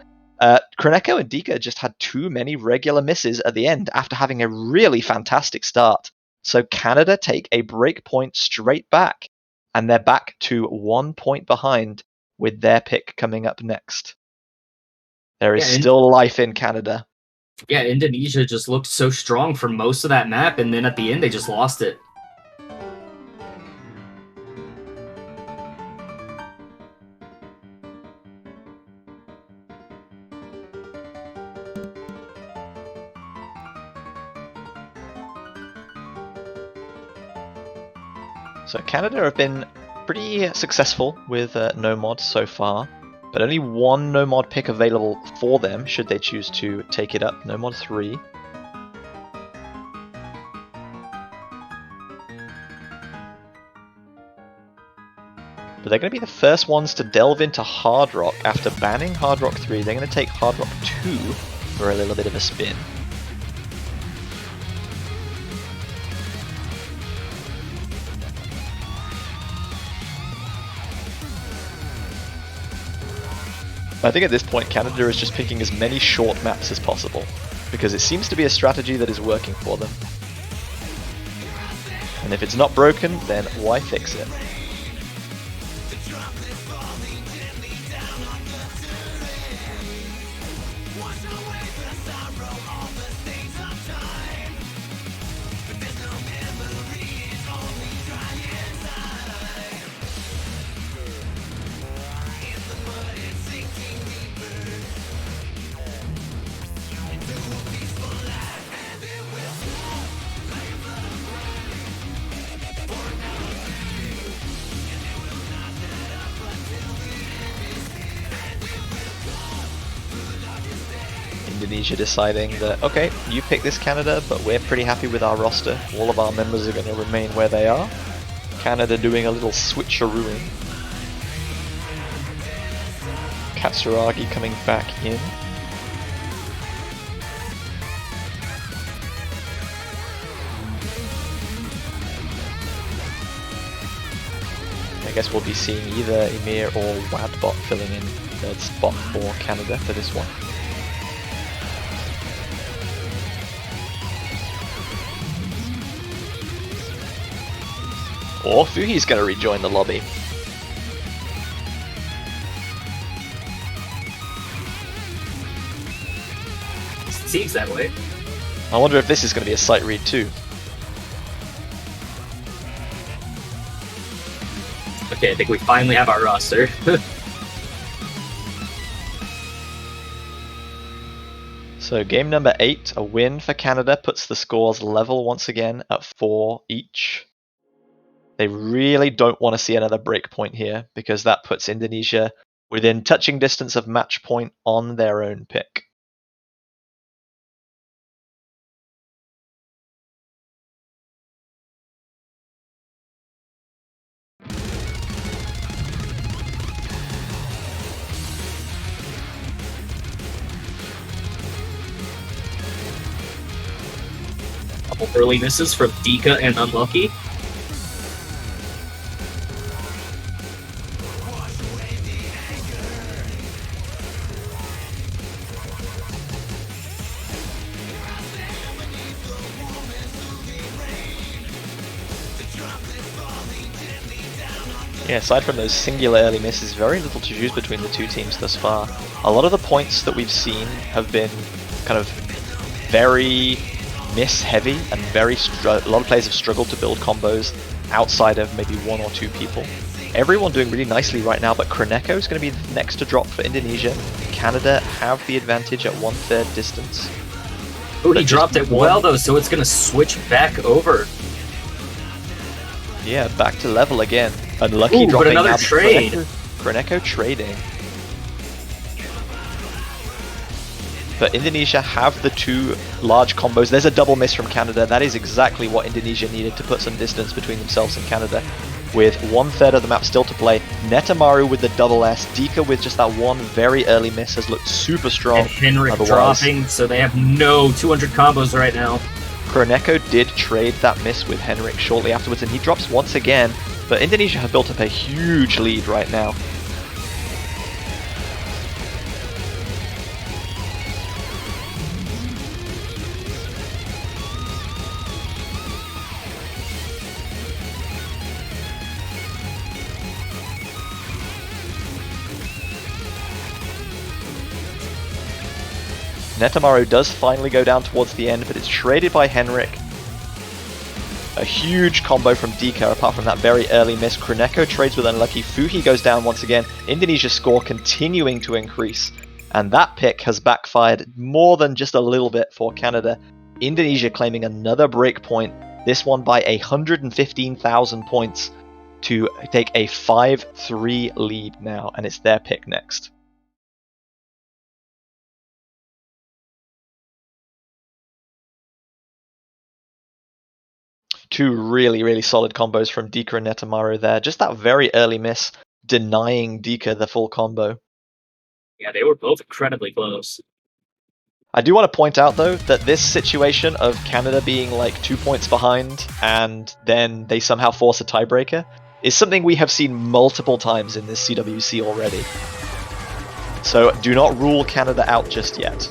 Kroneko and Dika just had too many regular misses at the end after having a really fantastic start. So Canada take a break point straight back, and they're back to 1 point behind with their pick coming up next. There is still life in Canada.
Yeah, Indonesia just looked so strong for most of that map, and then at the end they just lost it.
So Canada have been pretty successful with no mod so far, but only 1 no mod pick available for them should they choose to take it up. No mod 3. But they're going to be the first ones to delve into Hard Rock. After banning Hard Rock 3, they're going to take Hard Rock 2 for a little bit of a spin. I think at this point Canada is just picking as many short maps as possible, because it seems to be a strategy that is working for them. And if it's not broken, then why fix it? Indonesia deciding that, okay, you pick this Canada, but we're pretty happy with our roster. All of our members are going to remain where they are. Canada doing a little switcherooing. Katsuragi coming back in. I guess we'll be seeing either Emir or Wadbot filling in third spot for Canada for this one. Or Fuhi's going to rejoin the lobby.
Seems that way.
I wonder if this is going to be a sight read too.
Okay, I think we finally have our roster.
So game number 8, a win for Canada, puts the scores level once again at 4 each. They really don't want to see another breakpoint here, because that puts Indonesia within touching distance of match point on their own pick.
Couple early misses from Dika and Unlucky.
Yeah, aside from those singular early misses, very little to choose between the two teams thus far. A lot of the points that we've seen have been kind of very miss-heavy, and a lot of players have struggled to build combos outside of maybe 1 or 2 people. Everyone doing really nicely right now, but Kroneko is going to be next to drop for Indonesia. Canada have the advantage at 1/3 distance.
Oh, he dropped it well though, so it's going to switch back over.
Yeah, back to level again. Unlucky
Ooh,
dropping
but another
out.
trade.
Kroneko trading. But Indonesia have the 2 large combos. There's a double miss from Canada. That is exactly what Indonesia needed to put some distance between themselves and Canada. With 1/3 of the map still to play, Netamaru with the double S, Dika with just that one very early miss has looked super strong.
And Henrik dropping, so they have no 200 combos right now.
Kroneko did trade that miss with Henrik shortly afterwards, and he drops once again. But Indonesia have built up a huge lead right now. Netamaru does finally go down towards the end, but it's traded by Henrik. A huge combo from Dika, apart from that very early miss. Kroneko trades with Unlucky. Fuhi goes down once again. Indonesia's score continuing to increase. And that pick has backfired more than just a little bit for Canada. Indonesia claiming another break point, this one by 115,000 points, to take a 5-3 lead now, and it's their pick next. Two really, really solid combos from Dika and Netamaru there. Just that very early miss denying Dika the full combo.
Yeah, they were both incredibly close.
I do want to point out, though, that this situation of Canada being like 2 points behind and then they somehow force a tiebreaker is something we have seen multiple times in this CWC already. So do not rule Canada out just yet.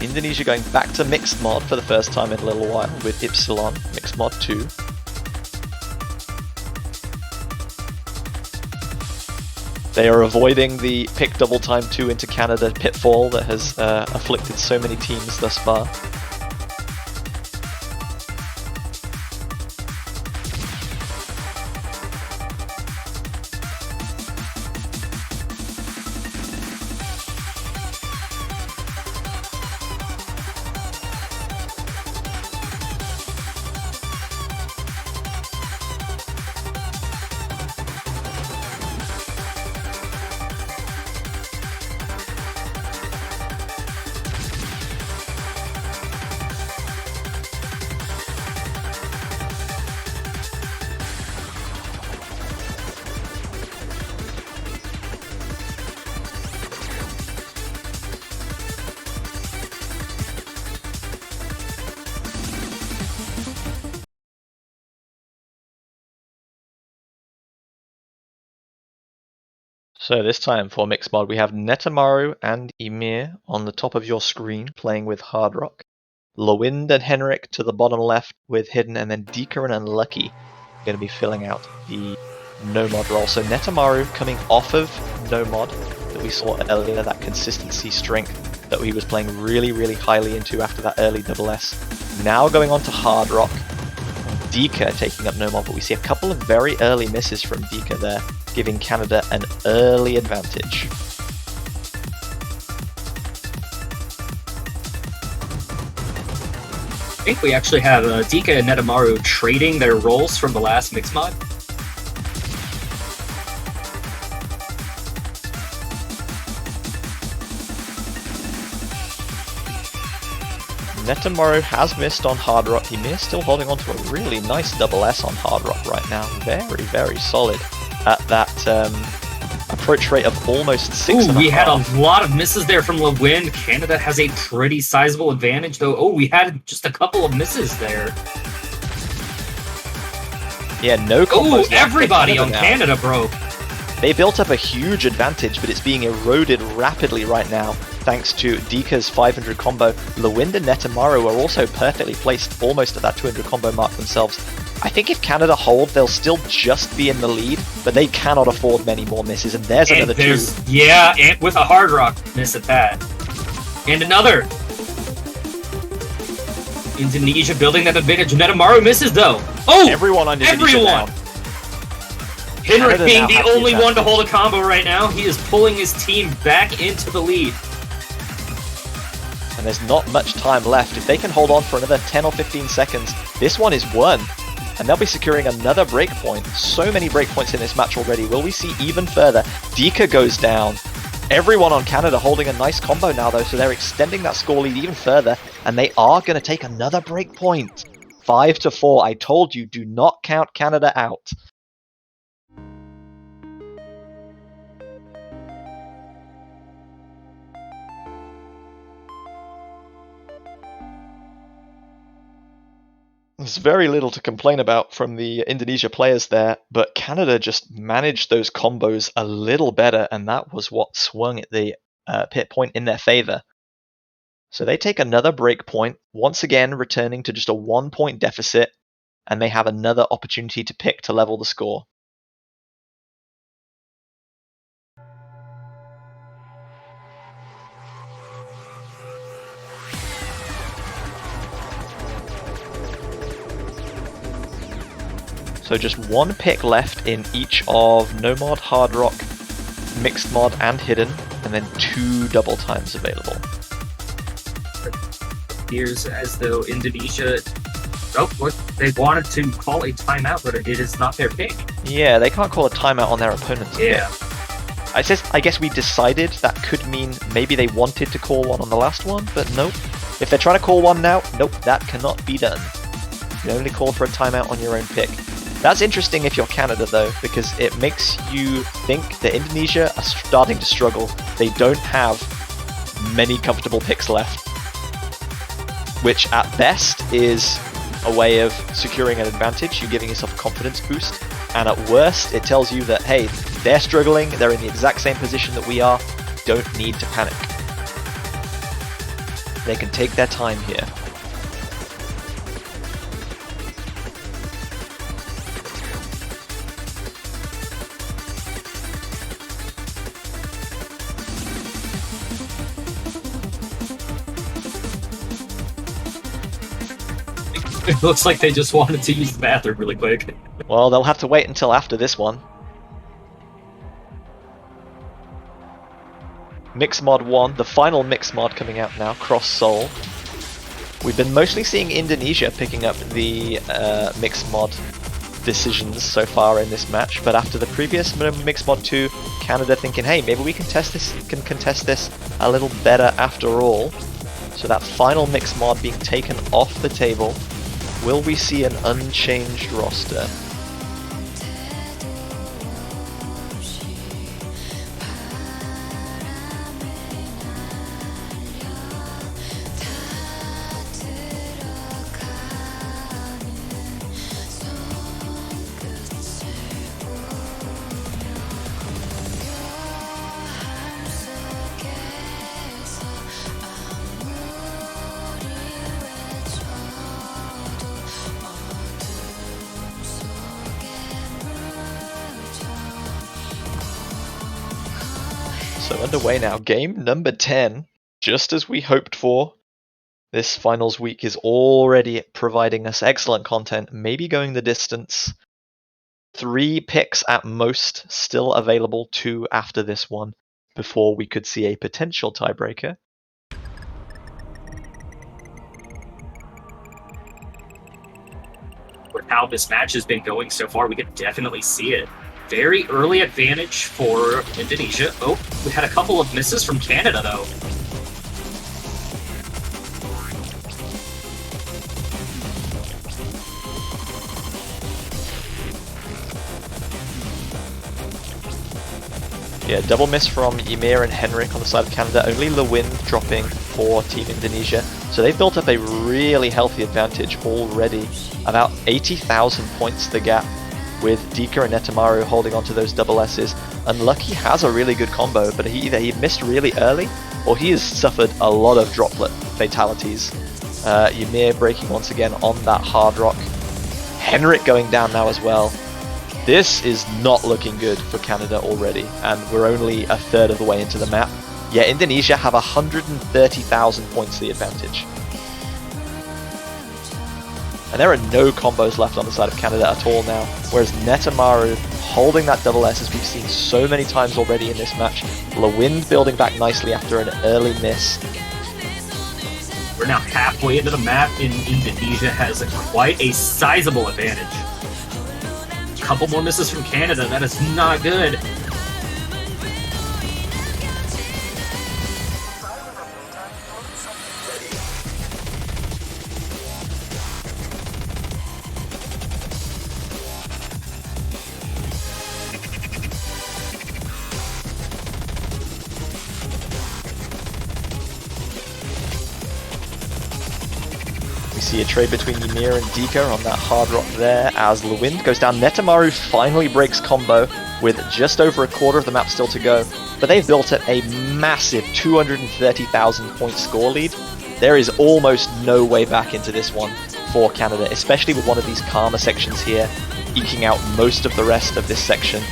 Indonesia going back to mixed mod for the first time in a little while with Ypsilon, mixed mod 2. They are avoiding the pick double time 2 into Canada pitfall that has afflicted so many teams thus far. So this time for mixed mod, we have Netamaru and Emir on the top of your screen playing with Hard Rock. Lowind and Henrik to the bottom left with Hidden, and then Dika and Unlucky are going to be filling out the no mod role. So Netamaru coming off of no mod that we saw earlier, that consistency strength that he was playing really, really highly into after that early double S. Now going on to Hard Rock. Dika taking up no mod, but we see a couple of very early misses from Dika there, giving Canada an early advantage.
I think we actually have Dika and Netamaru trading their roles from the last mix mod.
Netamaru has missed on Hard Rock. He is still holding on to a really nice double S on Hard Rock right now. Very, very solid at that approach rate of almost 6.5.
We had a lot of misses there from Lowind. Canada has a pretty sizable advantage, though. Oh, we had just a couple of misses there.
Yeah, no combos.
Oh, everybody on Canada broke.
They built up a huge advantage, but it's being eroded rapidly right now, thanks to Dika's 500 combo. Lowind and Netamaru are also perfectly placed, almost at that 200 combo mark themselves. I think if Canada hold, they'll still just be in the lead, but they cannot afford many more misses, and there's another two.
Yeah, and with a Hard Rock miss at that. And another. Indonesia building that advantage. Netamaru misses, though. Oh!
Everyone on Indonesia down.
Henrik being the only one to hold a combo right now. He is pulling his team back into the lead.
And there's not much time left. If they can hold on for another 10 or 15 seconds, this one is won. And they'll be securing another breakpoint. So many breakpoints in this match already. Will we see even further? Dika goes down. Everyone on Canada holding a nice combo now, though, so they're extending that score lead even further. And they are going to take another breakpoint. 5-4. I told you, do not count Canada out. There's very little to complain about from the Indonesia players there, but Canada just managed those combos a little better, and that was what swung at the pit point in their favor. So they take another break point, once again returning to just a 1-point deficit, and they have another opportunity to pick to level the score. So just one pick left in each of No Mod, Hard Rock, Mixed Mod, and Hidden, and then 2 double times available.
It appears as though Indonesia... Oh, what? They wanted to call a timeout, but it is not their pick.
Yeah, they can't call a timeout on their opponent's pick.
Yeah.
I guess we decided that could mean maybe they wanted to call one on the last one, but nope. If they're trying to call one now, nope, that cannot be done. can only call for a timeout on your own pick. That's interesting if you're Canada though, because it makes you think that Indonesia are starting to struggle. They don't have many comfortable picks left, which at best is a way of securing an advantage, you giving yourself a confidence boost, and at worst it tells you that, hey, they're struggling, they're in the exact same position that we are, don't need to panic. They can take their time here.
It looks like they just wanted to use the bathroom really quick.
Well, they'll have to wait until after this one. Mix Mod 1, the final Mix Mod coming out now, Cross Soul. We've been mostly seeing Indonesia picking up the Mix Mod decisions so far in this match, but after the previous Mix Mod 2, Canada thinking, hey, maybe we can contest this a little better after all. So that final Mix Mod being taken off the table. Will we see an unchanged roster? So underway now, game number 10, just as we hoped for. This finals week is already providing us excellent content, maybe going the distance. 3 picks at most still available, 2 after this one, before we could see a potential tiebreaker.
With how this match has been going so far, we could definitely see it. Very early advantage for Indonesia. Oh, we had a couple of misses from Canada, though.
Yeah, double miss from Ymir and Henrik on the side of Canada. Only Lewind dropping for Team Indonesia. So they've built up a really healthy advantage already. About 80,000 points the gap, with Dika and Netamaru holding onto those double S's. Unlucky has a really good combo, but either he missed really early, or he has suffered a lot of droplet fatalities. Ymir breaking once again on that hard rock. Henrik going down now as well. This is not looking good for Canada already, and we're only a third of the way into the map. Yet Indonesia have 130,000 points the advantage. And there are no combos left on the side of Canada at all now, whereas Netamaru holding that double S, as we've seen so many times already in this match. Lewind building back nicely after an early miss.
We're now halfway into the map, and Indonesia has quite a sizable advantage. Couple more misses from Canada, that is not good.
We see a trade between Ymir and Dika on that hard rock there as Lewind goes down. Netamaru finally breaks combo with just over a quarter of the map still to go, but they've built up a massive 230,000 point score lead. There is almost no way back into this one for Canada, especially with one of these calmer sections here, eking out most of the rest of this section.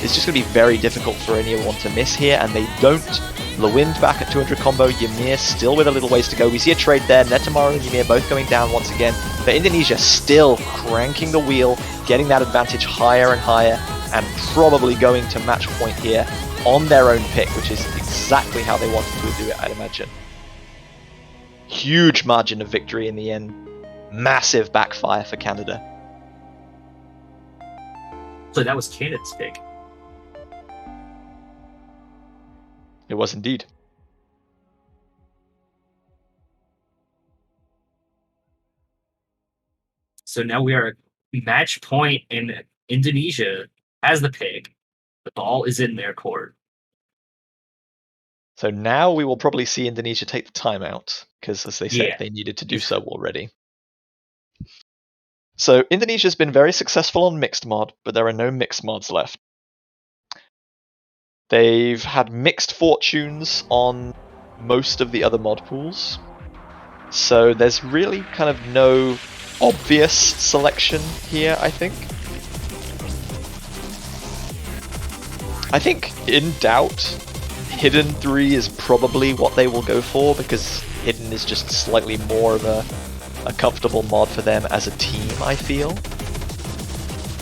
It's just going to be very difficult for anyone to miss here, and they don't. Lewind back at 200 combo, Ymir still with a little ways to go. We see a trade there, Netamaru and Ymir both going down once again, but Indonesia still cranking the wheel, getting that advantage higher and higher, and probably going to match point here on their own pick, which is exactly how they wanted to do it, I'd imagine. Huge margin of victory in the end. Massive backfire for Canada.
So that was Canada's pick.
It was indeed.
So now we are at match point, and Indonesia has the pick. The ball is in their court.
So now we will probably see Indonesia take the timeout, because as they said,
Yeah.
they needed to do so already. So Indonesia's been very successful on mixed mod, but there are no mixed mods left. They've had mixed fortunes on most of the other mod pools. So there's really kind of no obvious selection here, I think. I think in doubt, Hidden 3 is probably what they will go for, because Hidden is just slightly more of a comfortable mod for them as a team, I feel.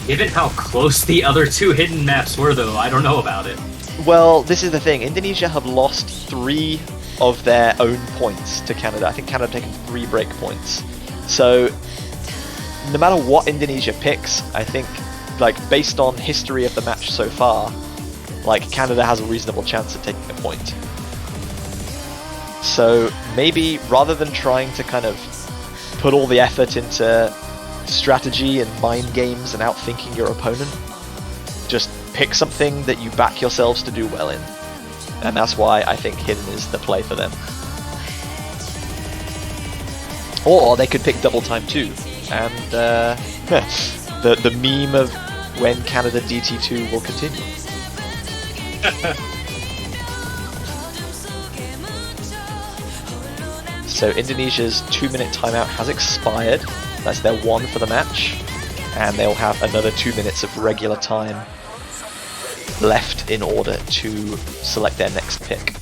Given how close the other two hidden maps were, though, I don't know about it.
Well, this is the thing. Indonesia have lost 3 of their own points to Canada. I think Canada have taken 3 break points. So, no matter what Indonesia picks, I think, like, based on history of the match so far, like, Canada has a reasonable chance of taking a point. So, maybe, rather than trying to kind of put all the effort into strategy and mind games and outthinking your opponent, just pick something that you back yourselves to do well in. And that's why I think Hidden is the play for them. Or they could pick Double Time 2, and the meme of when Canada DT2 will continue. So Indonesia's 2-minute timeout has expired. That's their 1 for the match, and they'll have another 2 minutes of regular time left in order to select their next pick.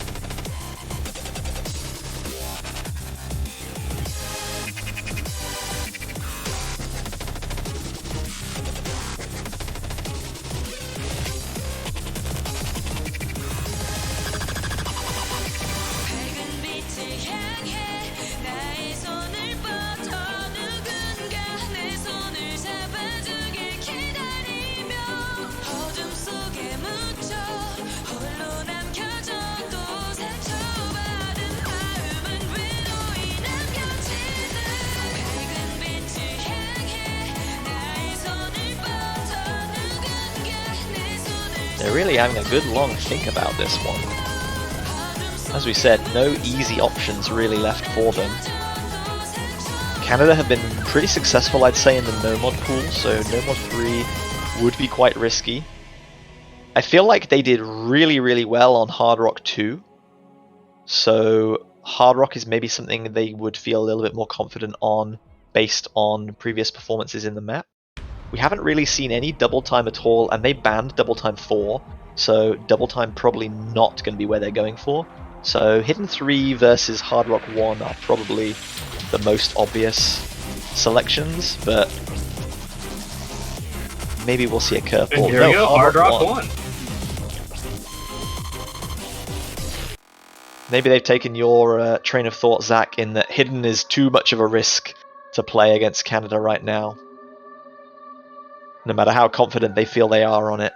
They're really having a good long think about this one. As we said, no easy options really left for them. Canada have been pretty successful, I'd say, in the no-mod pool, so no-mod 3 would be quite risky. I feel like they did really, really well on Hard Rock 2, so Hard Rock is maybe something they would feel a little bit more confident on based on previous performances in the map. We haven't really seen any double time at all, and they banned double time 4, so double time probably not going to be where they're going for. So Hidden 3 versus Hard Rock 1 are probably the most obvious selections, but maybe we'll see a curveball.
And here we go, Hard Rock 1.
Maybe they've taken your train of thought, Zach, in that Hidden is too much of a risk to play against Canada right now, no matter how confident they feel they are on it.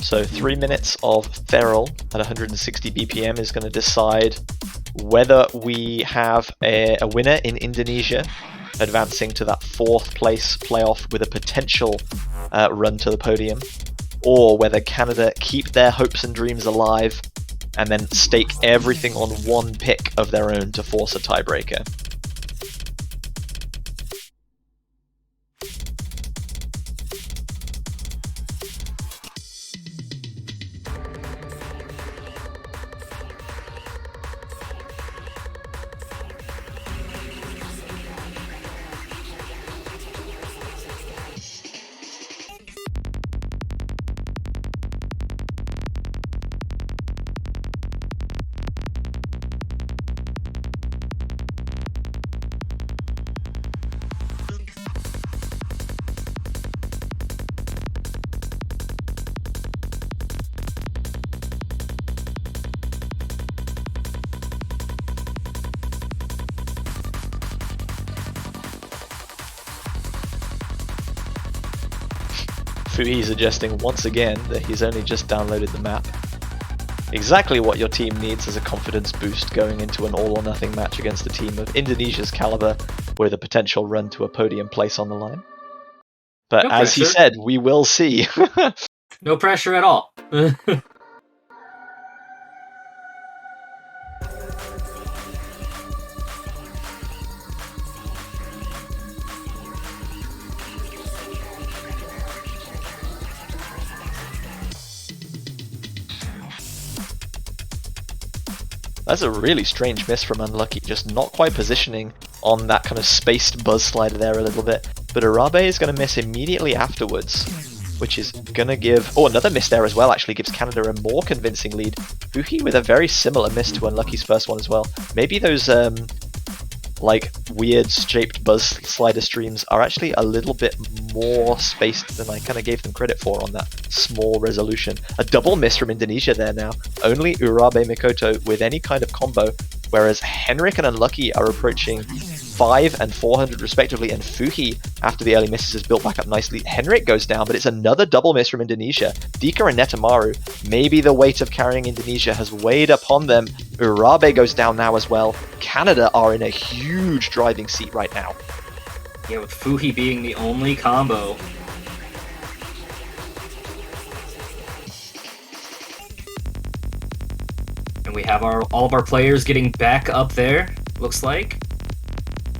So 3 minutes of Feral at 160 BPM is going to decide whether we have a winner in Indonesia advancing to that 4th place playoff with a potential run to the podium, or whether Canada keep their hopes and dreams alive and then stake everything on one pick of their own to force a tiebreaker. Fuhi suggesting once again that he's only just downloaded the map. Exactly what your team needs as a confidence boost going into an all-or-nothing match against a team of Indonesia's caliber with a potential run to a podium place on the line. But
No
as he
pressure.
said, we will see.
No pressure at all.
That's a really strange miss from Unlucky, just not quite positioning on that kind of spaced buzz slider there a little bit. But Arabe is going to miss immediately afterwards, which is going to give... Oh, another miss there as well actually gives Canada a more convincing lead. Fuhi with a very similar miss to Unlucky's first one as well. Maybe those like weird shaped buzz slider streams are actually a little bit more spaced than I kind of gave them credit for on that small resolution. A double miss from Indonesia there now. Only Urabe Mikoto with any kind of combo, whereas Henrik and Unlucky are approaching 5 and 400 respectively, and Fuhi, after the early misses, has built back up nicely. Henrik goes down, but it's another double miss from Indonesia. Dika and Netamaru, maybe the weight of carrying Indonesia has weighed upon them. Urabe goes down now as well. Canada are in a huge driving seat right now.
Yeah, with Fuhi being the only combo. And we have all of our players getting back up there, looks like.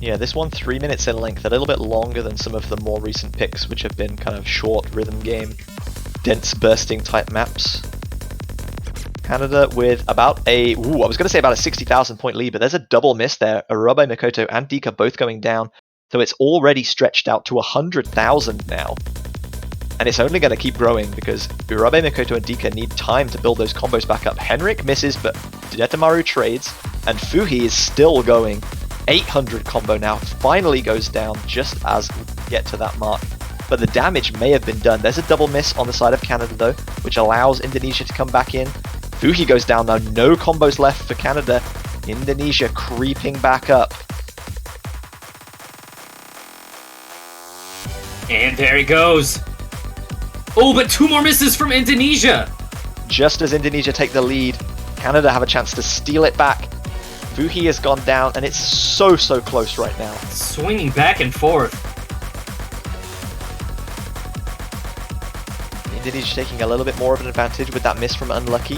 Yeah, this one 3 minutes in length, a little bit longer than some of the more recent picks, which have been kind of short rhythm game, dense bursting type maps. Canada with about I was going to say about a 60,000 point lead, but there's a double miss there. Urabe Mikoto and Dika both going down, so it's already stretched out to 100,000 now. And it's only going to keep growing because Urabe Mikoto and Dika need time to build those combos back up. Henrik misses, but Netamaru trades, and Fuhi is still going. 800 combo now, finally goes down just as we get to that mark. But the damage may have been done. There's a double miss on the side of Canada though, which allows Indonesia to come back in. Fuhi goes down now, no combos left for Canada. Indonesia creeping back up.
And there he goes. Oh, but 2 more misses from Indonesia.
Just as Indonesia take the lead, Canada have a chance to steal it back. Fuhi has gone down, and it's so close right now.
Swinging back and forth.
Indonesia taking a little bit more of an advantage with that miss from Unlucky.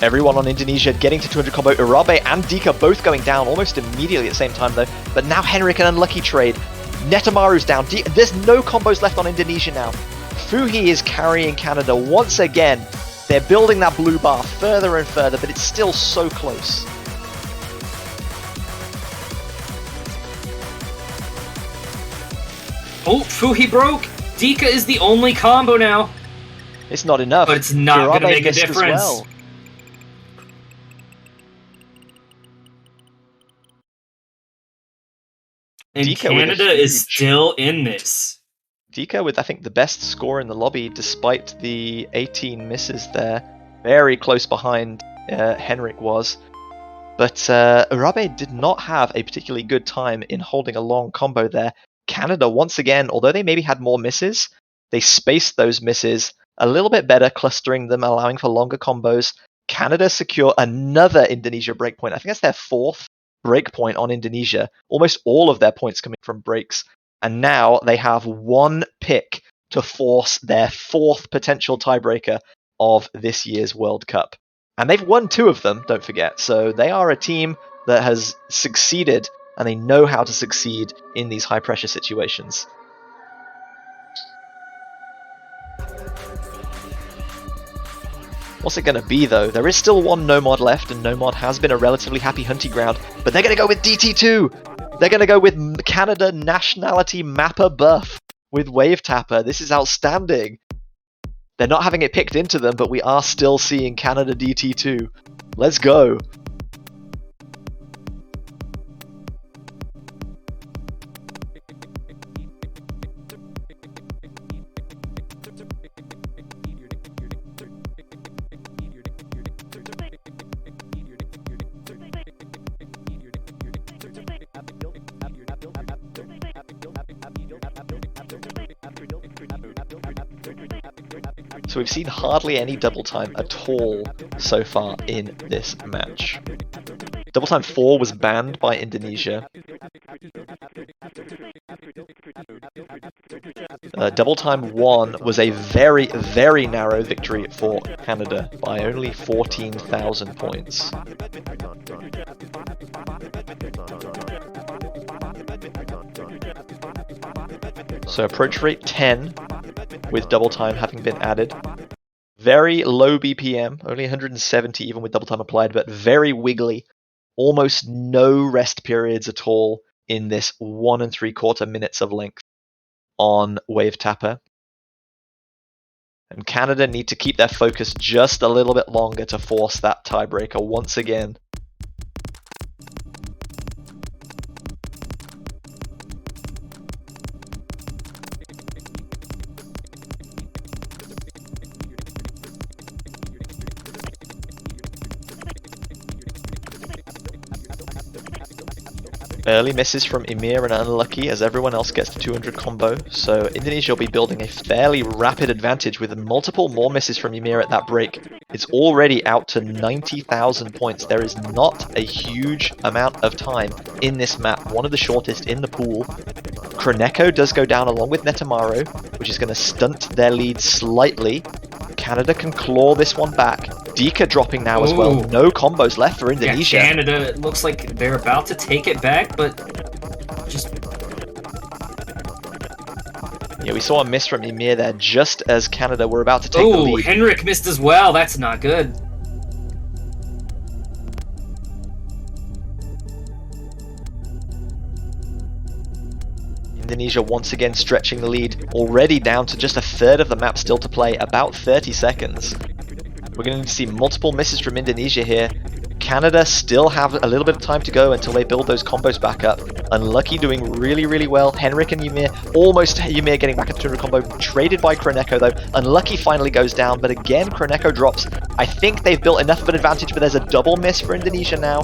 Everyone on Indonesia getting to 200 combo. Urabe and Dika both going down almost immediately at the same time though. But now Henrik and Unlucky trade. Netamaru's down. There's no combos left on Indonesia now. Fuhi is carrying Canada once again. They're building that blue bar further and further, but it's still so close.
Oh, Fuhi broke. Dika is the only combo now.
It's not enough.
But it's not going to make a
missed as
difference.
well.
And
Dika with a
Canada is
huge-
still in this.
Dika with, I think, the best score in the lobby, despite the 18 misses there. Very close behind Henrik was. But Urabe did not have a particularly good time in holding a long combo there. Canada, once again, although they maybe had more misses, they spaced those misses a little bit better, clustering them, allowing for longer combos. Canada secure another Indonesia breakpoint. I think that's their 4th breakpoint on Indonesia. Almost all of their points coming from breaks. And now they have 1 pick to force their 4th potential tiebreaker of this year's World Cup. And they've won 2 of them, don't forget. So they are a team that has succeeded, and they know how to succeed in these high-pressure situations. What's it going to be, though? There is still 1 Nomad left, and Nomad has been a relatively happy hunting ground. But they're going to go with DT2! They're going to go with Canada Nationality Mapper buff with Wave Tapper. This is outstanding. They're not having it picked into them, but we are still seeing Canada DT2. Let's go. So we've seen hardly any double time at all so far in this match. Double time 4 was banned by Indonesia. Double time 1 was a very, very narrow victory for Canada by only 14,000 points. So approach rate 10 with double time having been added. Very low BPM, only 170 even with double time applied, but very wiggly. Almost no rest periods at all in this 1 3/4 minutes of length on Wave Tapper. And Canada need to keep their focus just a little bit longer to force that tiebreaker once again. Early misses from Emir and Unlucky as everyone else gets to 200 combo, so Indonesia will be building a fairly rapid advantage with multiple more misses from Emir at that break. It's already out to 90,000 points. There is not a huge amount of time in this map, one of the shortest in the pool. Kroneko does go down along with Netamaro, which is going to stunt their lead slightly. Canada can claw this one back. Dika dropping now as well. No combos left for Indonesia.
Yeah, Canada, it looks like they're about to take it back, but just...
Yeah, we saw a miss from Emir there just as Canada were about to take the lead.
Henrik missed as well. That's not good.
Indonesia once again stretching the lead, already down to just a third of the map still to play, about 30 seconds. We're going to see multiple misses from Indonesia here. Canada still have a little bit of time to go until they build those combos back up. Unlucky doing really, really well. Henrik and Ymir, almost Ymir getting back at the 200 combo. Traded by Kroneko though. Unlucky finally goes down, but again Kroneko drops. I think they've built enough of an advantage, but there's a double miss for Indonesia now.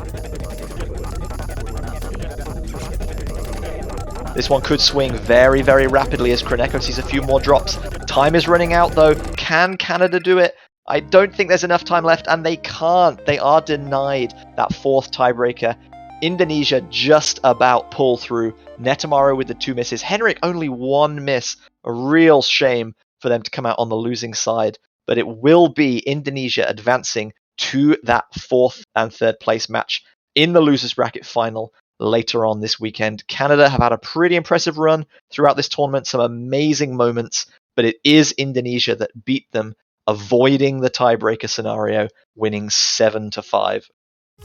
This one could swing very, very rapidly as Kroneko sees a few more drops. Time is running out though. Can Canada do it? I don't think there's enough time left, and they can't. They are denied that fourth tiebreaker. Indonesia just about pull through. Netamaro with the 2 misses. Henrik only 1 miss. A real shame for them to come out on the losing side. But it will be Indonesia advancing to that 4th and 3rd place match in the losers bracket final later on this weekend. Canada have had a pretty impressive run throughout this tournament. Some amazing moments. But it is Indonesia that beat them, avoiding the tiebreaker scenario, winning 7-5.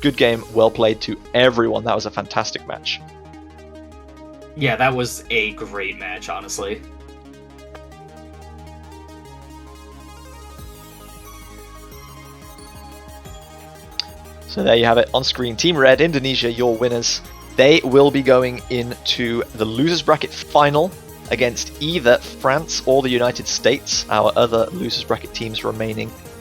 Good game, well played to everyone. That was a fantastic match.
Yeah, that was a great match, honestly.
So there you have it on screen. Team Red, Indonesia, your winners. They will be going into the losers bracket final against either France or the United States, our other losers bracket teams remaining.